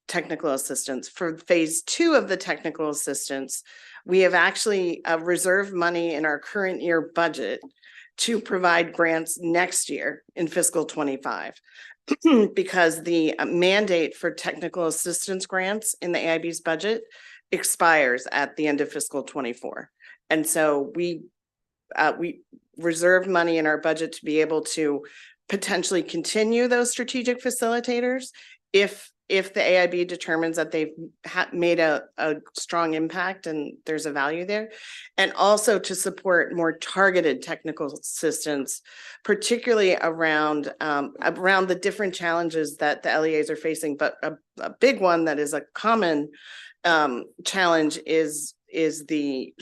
technical assistance. For phase 2 of the technical assistance, we have actually reserved money in our current year budget to provide grants next year in fiscal 25, because the mandate for technical assistance grants in the AIB's budget expires at the end of fiscal 24. And so we reserved money in our budget to be able to potentially continue those strategic facilitators if the AIB determines that they've made a strong impact and there's a value there, and also to support more targeted technical assistance, particularly around the different challenges that the LEAs are facing. But a big one that is a common challenge is the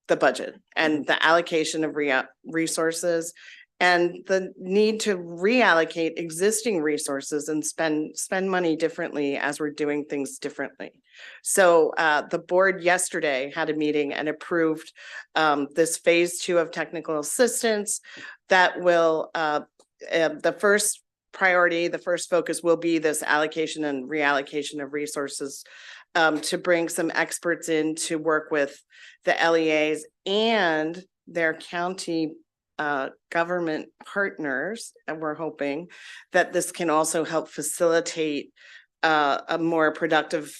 budget and the allocation of resources, and the need to reallocate existing resources and spend money differently as we're doing things differently. So the board yesterday had a meeting and approved this phase 2 of technical assistance that will, the first priority, the first focus will be this allocation and reallocation of resources to bring some experts in to work with the LEAs and their county government partners. And we're hoping that this can also help facilitate a more productive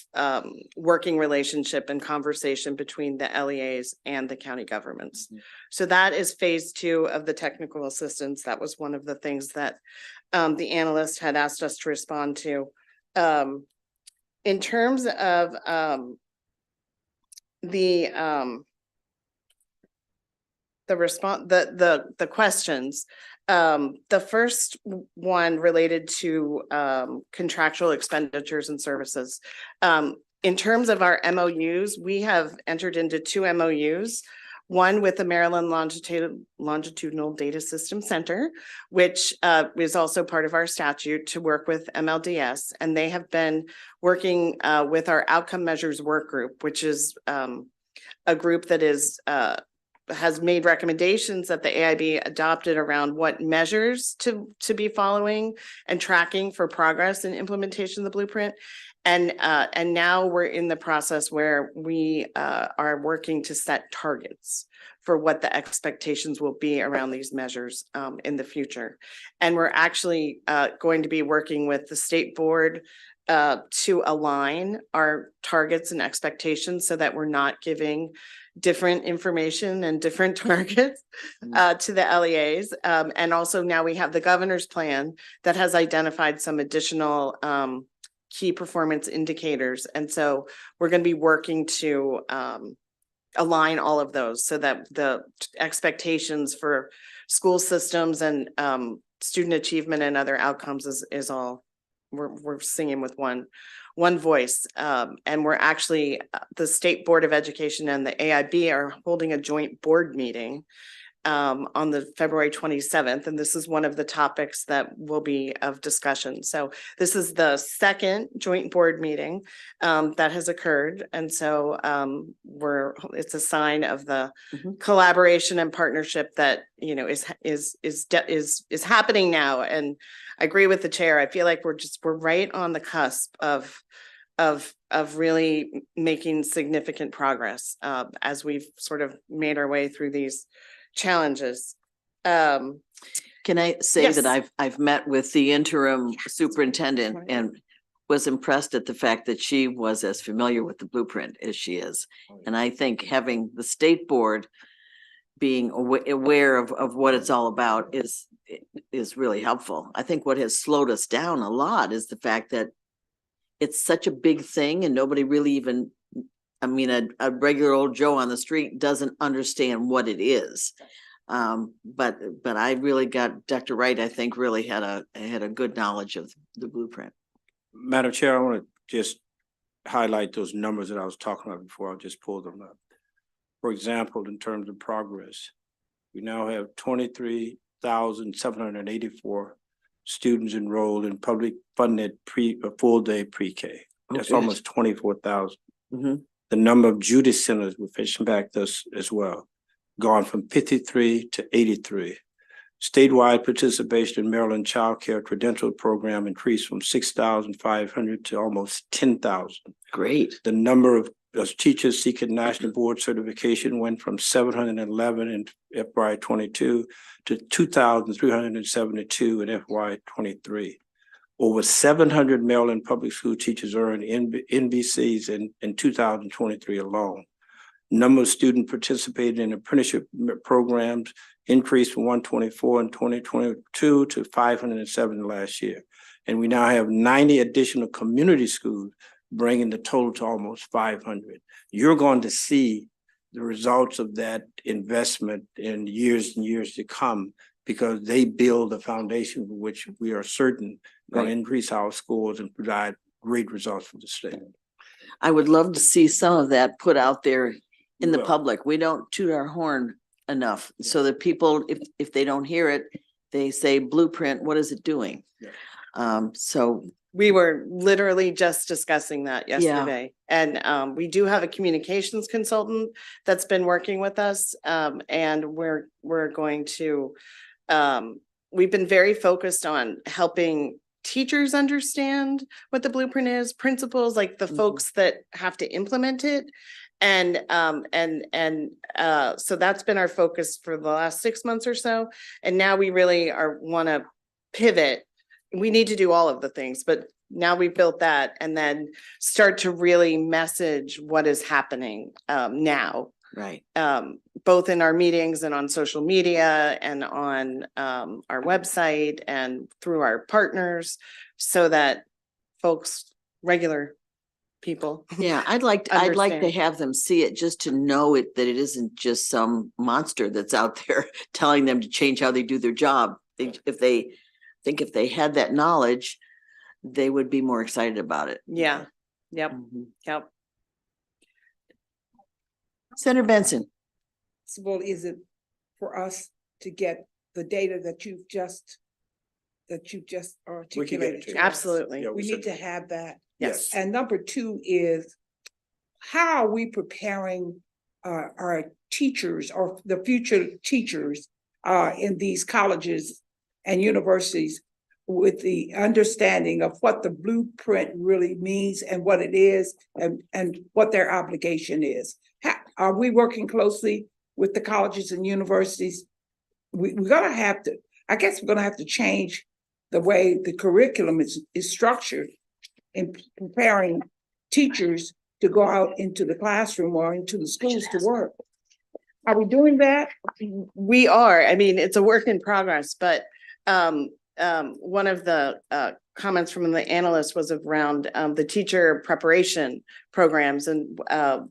working relationship and conversation between the LEAs and the county governments. So that is phase 2 of the technical assistance. That was one of the things that the analyst had asked us to respond to. In terms of the response, the questions, the first one related to contractual expenditures and services. In terms of our MOUs, we have entered into 2 MOUs. One with the Maryland Longitudinal Data System Center, which is also part of our statute to work with MLDS. And they have been working with our outcome measures work group, which is a group that has made recommendations that the AIB adopted around what measures to be following and tracking for progress in implementation of the blueprint. And now we're in the process where we are working to set targets for what the expectations will be around these measures in the future. And we're actually going to be working with the state board to align our targets and expectations so that we're not giving different information and different targets to the LEAs. And also now we have the governor's plan that has identified some additional key performance indicators. And so we're going to be working to align all of those so that the expectations for school systems and student achievement and other outcomes is all, we're singing with one voice. And we're actually, the State Board of Education and the AIB are holding a joint board meeting on the February 27th. And this is one of the topics that will be of discussion. So this is the second joint board meeting that has occurred. And so it's a sign of the collaboration and partnership that, you know, is happening now. And I agree with the chair. I feel like we're right on the cusp of really making significant progress as we've sort of made our way through these challenges. Can I say Yes. that I've met with the interim superintendent, and was impressed at the fact that she was as familiar with the blueprint as she is. And I think having the state board being aware of what it's all about is really helpful. I think what has slowed us down a lot is the fact that it's such a big thing and nobody really even, I mean, a regular old Joe on the street doesn't understand what it is. But I really got, Dr. Wright, I think really had a good knowledge of the blueprint. Madam Chair, I want to just highlight those numbers that I was talking about before. I'll just pull them up. For example, in terms of progress, we now have 23,784 students enrolled in public funded full day pre-K. That's almost 24,000. The number of Judy centers with Fish back this as well, gone from 53 to 83. Statewide participation in Maryland Child Care Credential Program increased from 6,500 to almost 10,000. Great. The number of teachers seeking national board certification went from 711 in FY 22 to 2,372 in FY 23. Over 700 Maryland public school teachers earned NBCs in 2023 alone. Number of students participating in apprenticeship programs increased from 124 in 2022 to 507 last year. And we now have 90 additional community schools, bringing the total to almost 500. You're going to see the results of that investment in years and years to come, because they build a foundation for which we are certain going to increase our scores and provide great results for the state. I would love to see some of that put out there in the public. We don't toot our horn enough, so that people, if they don't hear it, they say blueprint, what is it doing? So We were literally just discussing that yesterday. And we do have a communications consultant that's been working with us. And we're going to, we've been very focused on helping teachers understand what the blueprint is, principals, like the folks that have to implement it. And so that's been our focus for the last 6 months or so. And now we really want to pivot. We need to do all of the things, but now we've built that, and then start to really message what is happening now. right. Both in our meetings and on social media and on our website and through our partners, so that folks, regular people. Yeah, I'd like to understand. have them see it, just to know it, that it isn't just some monster that's out there telling them to change how they do their job. If they had that knowledge, they would be more excited about it. Yeah. Yep. Yep. Senator Benson. Well, is it for us to get the data that you've just articulated? to you. to us? Absolutely. Yeah, We need to have that. Yes. And number two is, how are we preparing our teachers or the future teachers in these colleges and universities with the understanding of what the blueprint really means and what it is, and what their obligation is? Are we working closely with the colleges and universities? We're gonna have to, I guess we're gonna have to change the way the curriculum is structured in preparing teachers to go out into the classroom or into the schools to work. Are we doing that? We are. I mean, it's a work in progress, but one of the comments from the analyst was around the teacher preparation programs and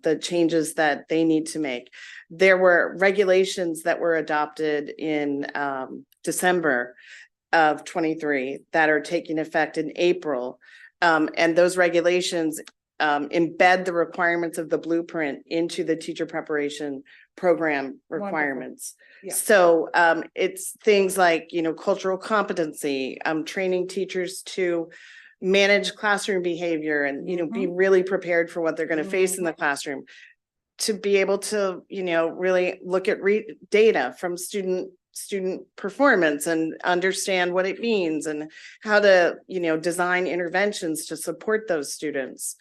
the changes that they need to make. There were regulations that were adopted in December of 23 that are taking effect in April. And those regulations embed the requirements of the blueprint into the teacher preparation program requirements. Yeah. So it's things like, cultural competency, training teachers to manage classroom behavior and, be really prepared for what they're going to face in the classroom, to be able to, really look at data from student performance and understand what it means and how to, design interventions to support those students.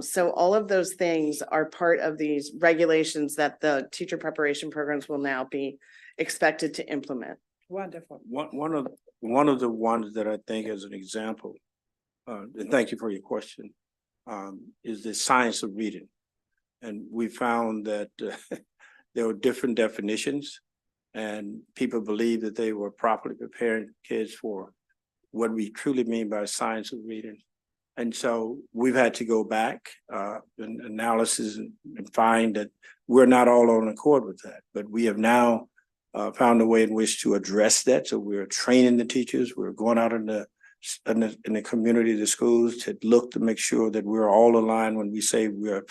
So all of those things are part of these regulations that the teacher preparation programs will now be expected to implement. Wonderful. One of the ones that I think as an example and thank you for your question, is the science of reading. And we found that there were different definitions, and people believed that they were properly preparing kids for what we truly mean by science of reading. And so we've had to go back and analysis and find that we're not all on accord with that, but we have now found a way in which to address that. So we're training the teachers, we're going out in the community, the schools, to look to make sure that we're all aligned when we say we're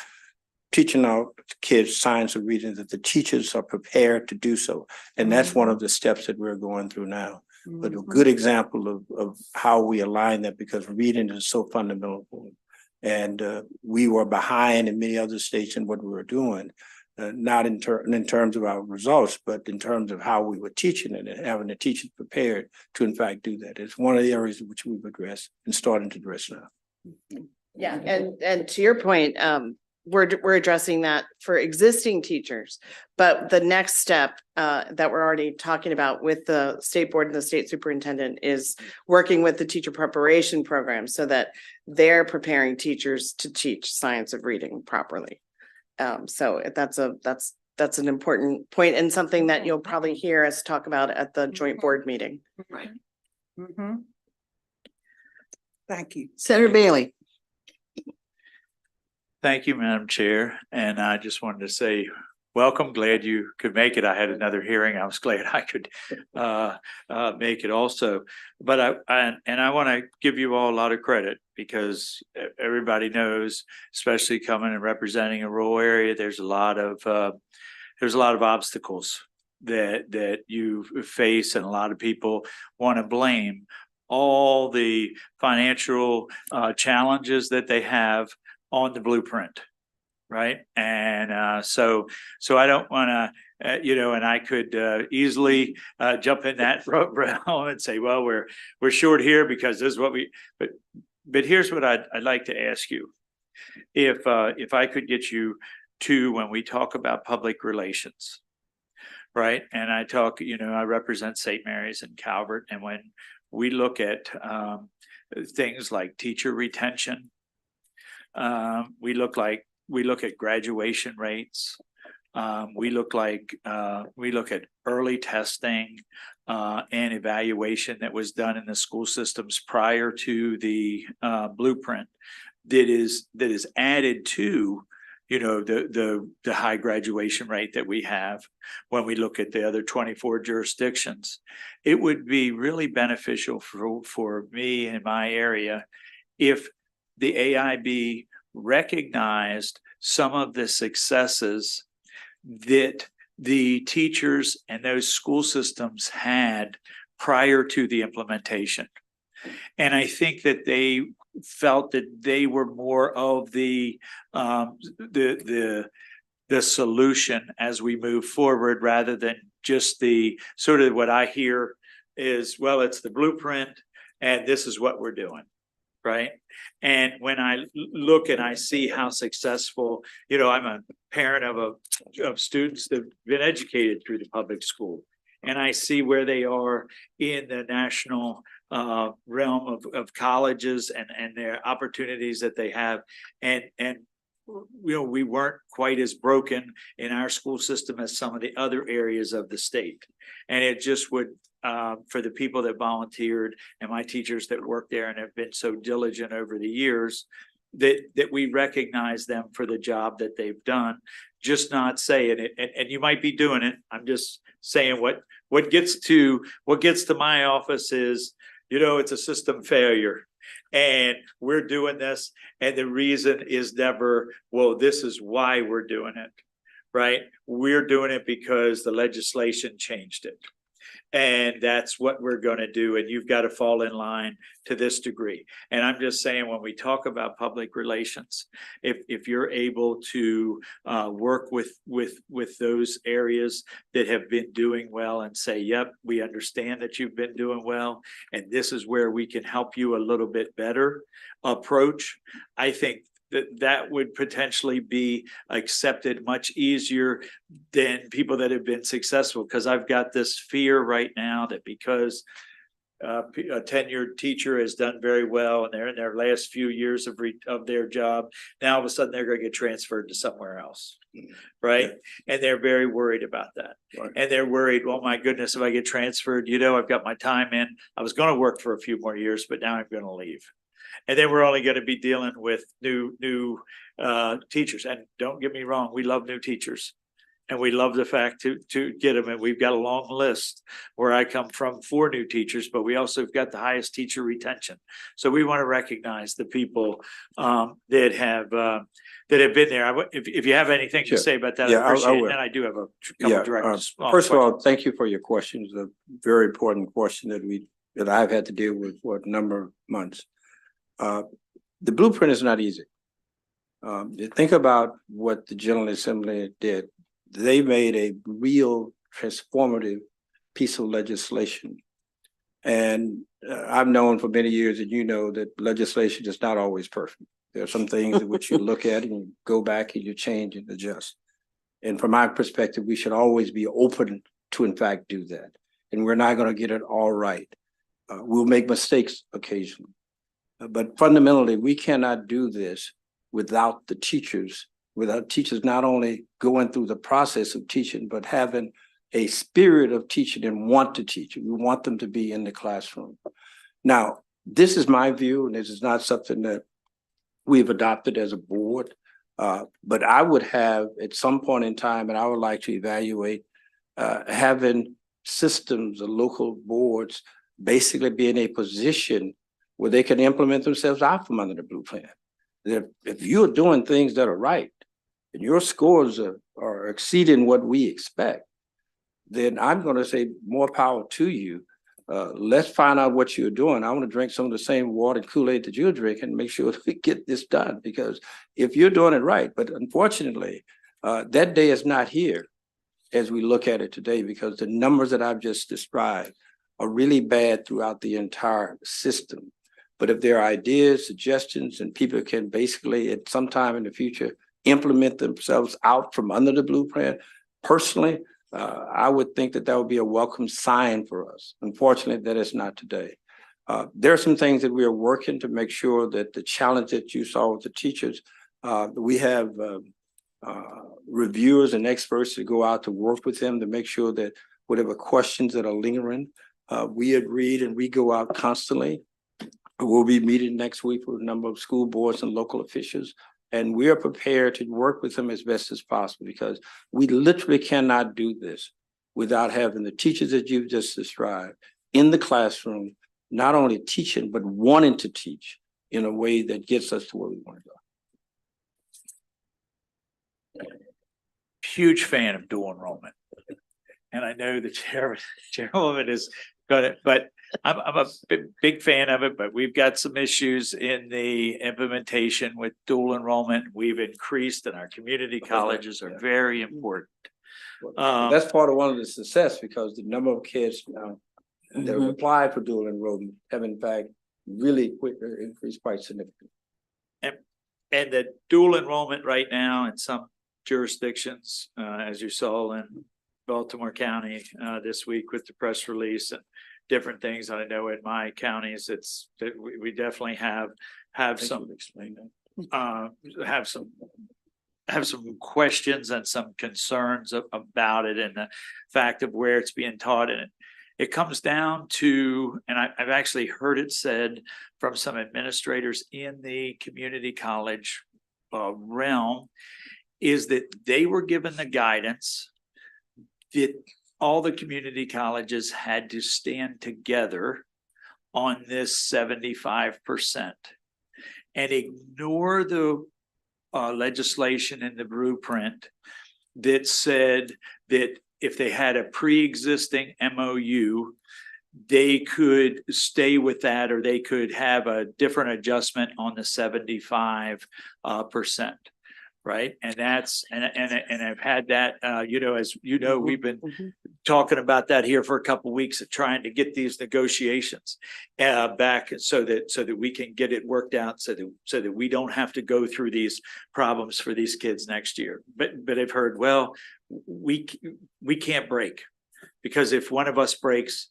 teaching our kids science of reading, that the teachers are prepared to do so. And that's one of the steps that we're going through now. But a good example of how we align that, because reading is so fundamental. And we were behind in many other states in what we were doing, not in terms of our results, but in terms of how we were teaching it and having the teachers prepared to in fact do that. It's one of the areas which we've addressed and starting to address now. Yeah, and to your point, we're addressing that for existing teachers, but the next step that we're already talking about with the state board and the state superintendent is working with the teacher preparation program so that they're preparing teachers to teach science of reading properly. So that's an important point and something that you'll probably hear us talk about at the joint board meeting. Right. Thank you. Senator Bailey. Thank you, Madam Chair. And I just wanted to say, welcome. Glad you could make it. I had another hearing. I was glad I could make it also. But I want to give you all a lot of credit, because everybody knows, especially coming and representing a rural area, there's a lot of obstacles that you face, and a lot of people want to blame all the financial challenges that they have on the blueprint, right? And so I don't want to, and I could easily jump in that realm and say, well, we're short here because this is what we. But here's what I'd like to ask you: if I could get you to, when we talk about public relations, right? And I talk, I represent St. Mary's and Calvert, and when we look at things like teacher retention. We look at graduation rates. We look at early testing and evaluation that was done in the school systems prior to the blueprint that is added to the high graduation rate that we have when we look at the other 24 jurisdictions. It would be really beneficial for me in my area if the AIB recognized some of the successes that the teachers and those school systems had prior to the implementation. And I think that they felt that they were more of the solution as we move forward, rather than just the sort of what I hear is, well, it's the blueprint and this is what we're doing. Right. And when I look and I see how successful, I'm a parent of students that have been educated through the public school, and I see where they are in the national realm of colleges and their opportunities that they have. And we weren't quite as broken in our school system as some of the other areas of the state. And it just would, for the people that volunteered and my teachers that work there and have been so diligent over the years, that we recognize them for the job that they've done, just not saying it. And you might be doing it. I'm just saying what gets to my office is, it's a system failure. And we're doing this, and the reason is never, well, this is why we're doing it, right? We're doing it because the legislation changed it. And that's what we're going to do. And you've got to fall in line to this degree. And I'm just saying, when we talk about public relations, if you're able to work with those areas that have been doing well and say, yep, we understand that you've been doing well, and this is where we can help you a little bit better approach, I think that would potentially be accepted much easier than people that have been successful. Because I've got this fear right now that because A tenured teacher has done very well and they're in their last few years of their job. Now all of a sudden they're going to get transferred to somewhere else. Right. And they're very worried about that. Right. And they're worried, well, my goodness, if I get transferred, I've got my time in. I was going to work for a few more years, but now I'm going to leave. And then we're only going to be dealing with new teachers. And don't get me wrong, we love new teachers. And we love the fact to get them. And we've got a long list where I come from for new teachers, but we also have got the highest teacher retention. So we want to recognize the people that have been there. If you have anything to Sure. say about that, Yeah, I I appreciate it. will. And I do have a couple direct. First of all, thank you for your questions. A very important question that I've had to deal with for a number of months. The blueprint is not easy. Think about what the General Assembly did. They made a real transformative piece of legislation. And I've known for many years, and that legislation is not always perfect. There are some things in which you look at and you go back and you change and adjust. And from my perspective, we should always be open to, in fact, do that. And we're not going to get it all right. We'll make mistakes occasionally. But fundamentally, we cannot do this without the teachers, without teachers not only going through the process of teaching, but having a spirit of teaching and want to teach. We want them to be in the classroom. Now, this is my view, and this is not something that we've adopted as a board, but I would have at some point in time, and I would like to evaluate having systems or local boards basically be in a position where they can implement themselves out from under the blueprint. If you're doing things that are right, and your scores are exceeding what we expect, then I'm going to say more power to you. Let's find out what you're doing. I want to drink some of the same water and Kool-Aid that you're drinking and make sure that we get this done. Because if you're doing it right, but unfortunately, that day is not here as we look at it today, because the numbers that I've just described are really bad throughout the entire system. But if there are ideas, suggestions, and people can basically at some time in the future implement themselves out from under the blueprint, personally, I would think that would be a welcome sign for us. Unfortunately, that is not today. There are some things that we are working to make sure that the challenge that you saw with the teachers, we have reviewers and experts to go out to work with them to make sure that whatever questions that are lingering, we agreed and we go out constantly. We'll be meeting next week with a number of school boards and local officials, and we are prepared to work with them as best as possible, because we literally cannot do this without having the teachers that you've just described in the classroom, not only teaching, but wanting to teach in a way that gets us to where we want to go. Huge fan of dual enrollment. And I know the chairwoman is gonna, but I'm a big fan of it, but we've got some issues in the implementation with dual enrollment. We've increased, and our community colleges are very important. That's part of one of the success, because the number of kids now that have applied for dual enrollment have in fact really increased quite significantly. And the dual enrollment right now in some jurisdictions, as you saw in Baltimore County this week with the press release and different things. I know in my counties, it's that we definitely have some have some questions and some concerns about it, and the fact of where it's being taught. And it comes down to, and I've actually heard it said from some administrators in the community college realm, is that they were given the guidance that all the community colleges had to stand together on this 75% and ignore the legislation in the blueprint that said that if they had a pre-existing MOU, they could stay with that, or they could have a different adjustment on the 75%. Right. And that's, and I've had that, as you know, we've been talking about that here for a couple of weeks of trying to get these negotiations back so that we can get it worked out, so that we don't have to go through these problems for these kids next year. But I've heard, well, we can't break, because if one of us breaks,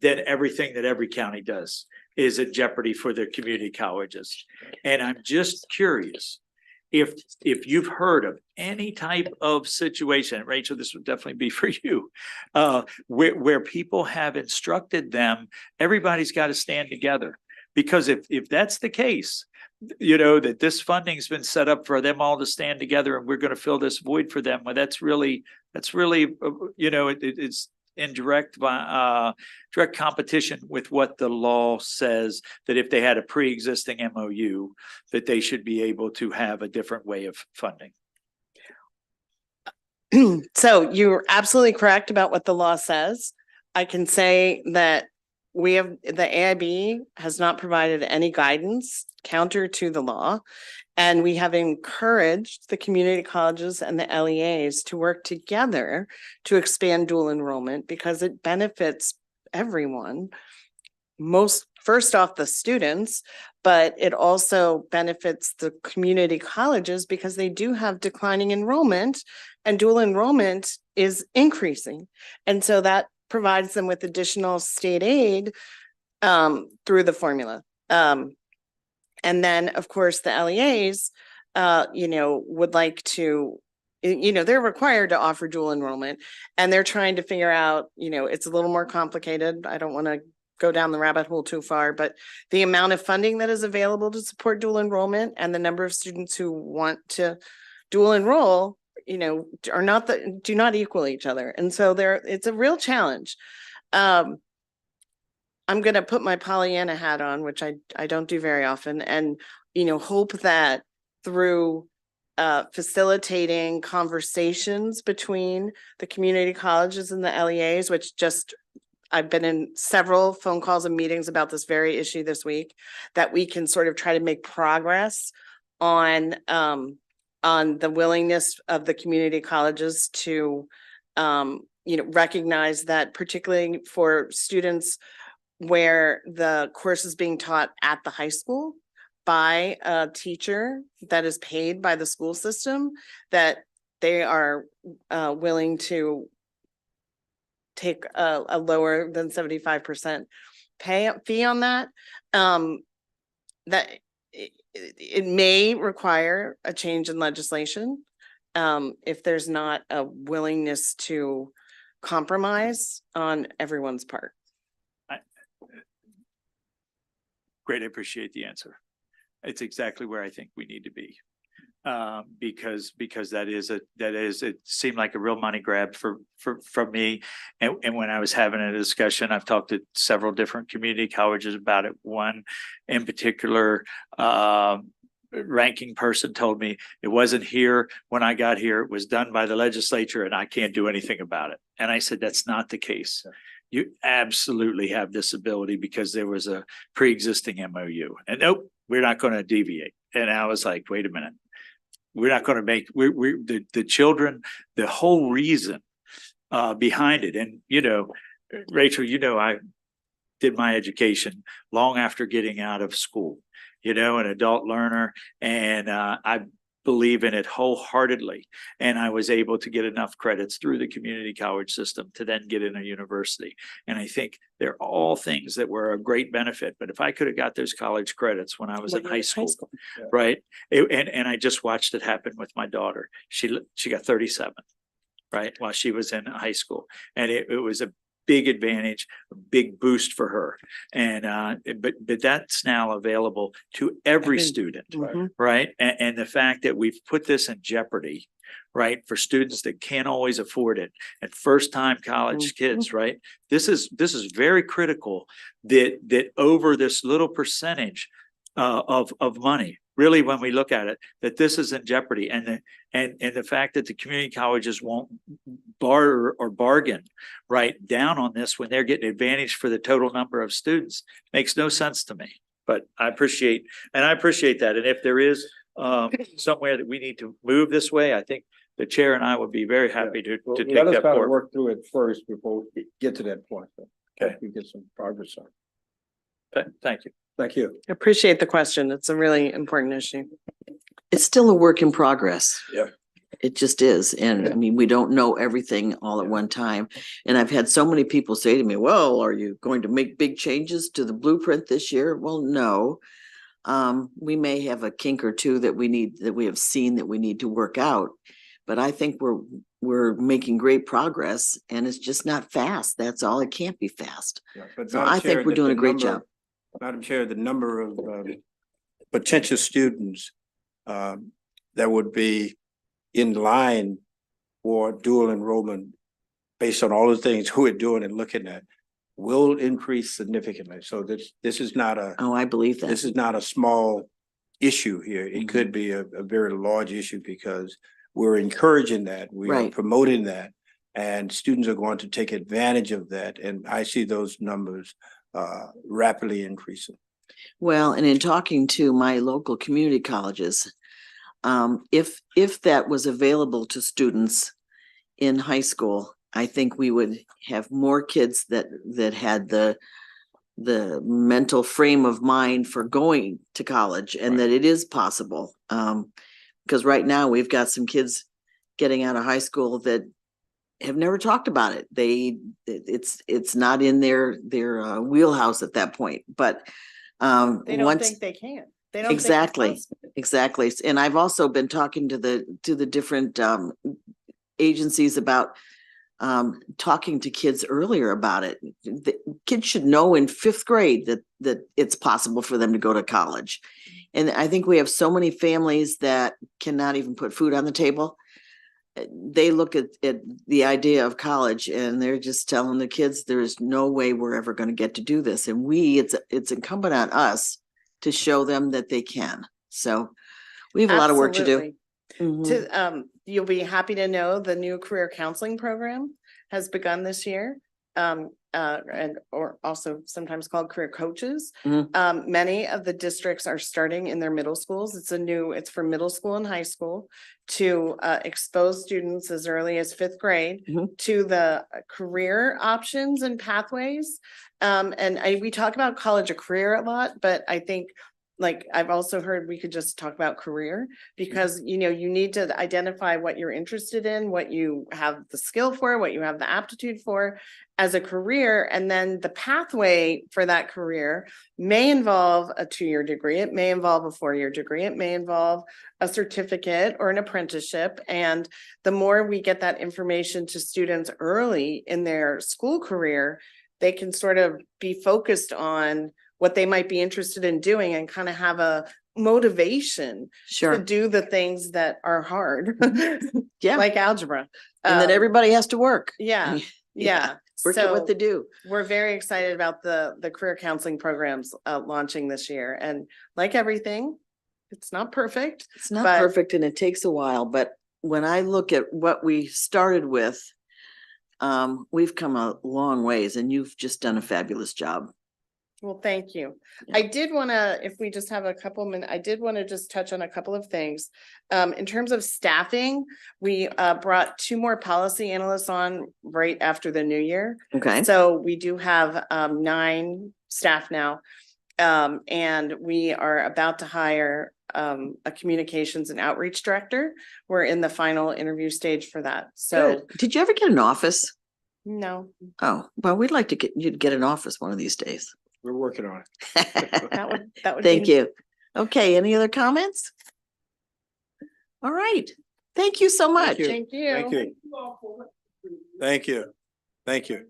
then everything that every county does is in jeopardy for their community colleges. And I'm just curious if you've heard of any type of situation, Rachel, this would definitely be for you, where people have instructed them, everybody's got to stand together. Because if that's the case, you know, that this funding's been set up for them all to stand together and we're going to fill this void for them, well, that's really, you know, it's in direct competition with what the law says, that if they had a pre-existing MOU, that they should be able to have a different way of funding. So you're absolutely correct about what the law says. I can say that the AIB has not provided any guidance counter to the law. And we have encouraged the community colleges and the LEAs to work together to expand dual enrollment because it benefits everyone. First off, the students, but it also benefits the community colleges because they do have declining enrollment and dual enrollment is increasing. And so that provides them with additional state aid through the formula. And then, of course, the LEAs, you know, would like to, you know, they're required to offer dual enrollment and they're trying to figure out, you know, it's a little more complicated. I don't want to go down the rabbit hole too far, but the amount of funding that is available to support dual enrollment and the number of students who want to dual enroll, you know, do not equal each other. And so it's a real challenge. I'm going to put my Pollyanna hat on, which I don't do very often, and, you know, hope that through facilitating conversations between the community colleges and the LEAs, which I've been in several phone calls and meetings about this very issue this week, that we can sort of try to make progress on the willingness of the community colleges to, you know, recognize that particularly for students where the course is being taught at the high school by a teacher that is paid by the school system, that they are willing to take a lower than 75% fee on that. That it may require a change in legislation if there's not a willingness to compromise on everyone's part. Great, I appreciate the answer. It's exactly where I think we need to be. Because it seemed like a real money grab for me. And when I was having a discussion, I've talked to several different community colleges about it. One in particular, ranking person told me it wasn't here when I got here, it was done by the legislature and I can't do anything about it. And I said, that's not the case. You absolutely have this ability because there was a pre-existing MOU. And nope, we're not going to deviate. And I was like, wait a minute. We're not going to make the children, the whole reason behind it. And, you know, Rachel, you know, I did my education long after getting out of school, you know, an adult learner. And I believe in it wholeheartedly. And I was able to get enough credits through the community college system to then get in a university. And I think they're all things that were a great benefit. But if I could have got those college credits when I was in high school, right? And I just watched it happen with my daughter. She got 37, right? While she was in high school. And it was a big advantage, a big boost for her. And but that's now available to every student, right? And the fact that we've put this in jeopardy, right, for students that can't always afford it and first time college kids, right? This is very critical that over this little percentage of money, really, when we look at it, that this is in jeopardy, and the fact that the community colleges won't barter or bargain right down on this when they're getting advantage for the total number of students makes no sense to me. But I appreciate that. And if there is somewhere that we need to move this way, I think the chair and I would be very happy to take that forward. Work through it first before we get to that point. Okay, we get some progress on. Thank you. Thank you. Appreciate the question. It's a really important issue. It's still a work in progress. Yeah. It just is. And I mean, we don't know everything all at one time. And I've had so many people say to me, well, are you going to make big changes to the blueprint this year? Well, no. We may have a kink or two that we have seen that we need to work out. But I think we're making great progress, and it's just not fast. That's all. It can't be fast. Yeah, but So Madam I think Chair, we're doing a the great number- job. Madam Chair, the number of potential students that would be in line for dual enrollment based on all the things we're doing and looking at will increase significantly. So this is not a, Oh, I believe that. this is not a small issue here. It could be a very large issue because we're encouraging that, we are Right. promoting that, and students are going to take advantage of that. And I see those numbers rapidly increasing. Well, and in talking to my local community colleges, if that was available to students in high school, I think we would have more kids that had the mental frame of mind for going to college, and that it is possible. Because right now we've got some kids getting out of high school that have never talked about it. It's not in their wheelhouse at that point, but They don't once think they can. They don't think it's exactly, possible. exactly. And I've also been talking to the different agencies about talking to kids earlier about it. The kids should know in 5th grade that it's possible for them to go to college. And I think we have so many families that cannot even put food on the table. They look at the idea of college and they're just telling the kids there's no way we're ever going to get to do this. And it's incumbent on us to show them that they can. So we have a lot of work to do. Absolutely. Mhm. You'll be happy to know the new career counseling program has begun this year. Or also sometimes called career coaches. Mhm. Many of the districts are starting in their middle schools. It's for middle school and high school to expose students as early as 5th grade Mhm. to the career options and pathways. We talk about college a career a lot, but I think like I've also heard we could just talk about career because, you need to identify what you're interested in, what you have the skill for, what you have the aptitude for as a career. And then the pathway for that career may involve a 2-year degree. It may involve a 4-year degree. It may involve a certificate or an apprenticeship. And the more we get that information to students early in their school career, they can sort of be focused on what they might be interested in doing and kind of have a motivation Sure. to do the things that are hard, Yeah. like algebra. And then everybody has to work. Yeah, yeah. Work at what they do. We're very excited about the career counseling programs launching this year. And like everything, it's not perfect. It's not but- perfect and it takes a while, but when I look at what we started with, we've come a long ways and you've just done a fabulous job. Well, thank you. Yeah. I did want to, if we just have a couple minutes, I did want to just touch on a couple of things. In terms of staffing, we brought 2 more policy analysts on right after the new year. Okay. So we do have 9 staff now. And we are about to hire a communications and outreach director. We're in the final interview stage for that. So Good. Did you ever get an office? no, Oh, well, we'd like to get you to get an office one of these days. We're working on it. that would Thank be- you. Okay, any other comments? All right. Thank you so much. you. Thank you. Thank you. Thank you. Thank you.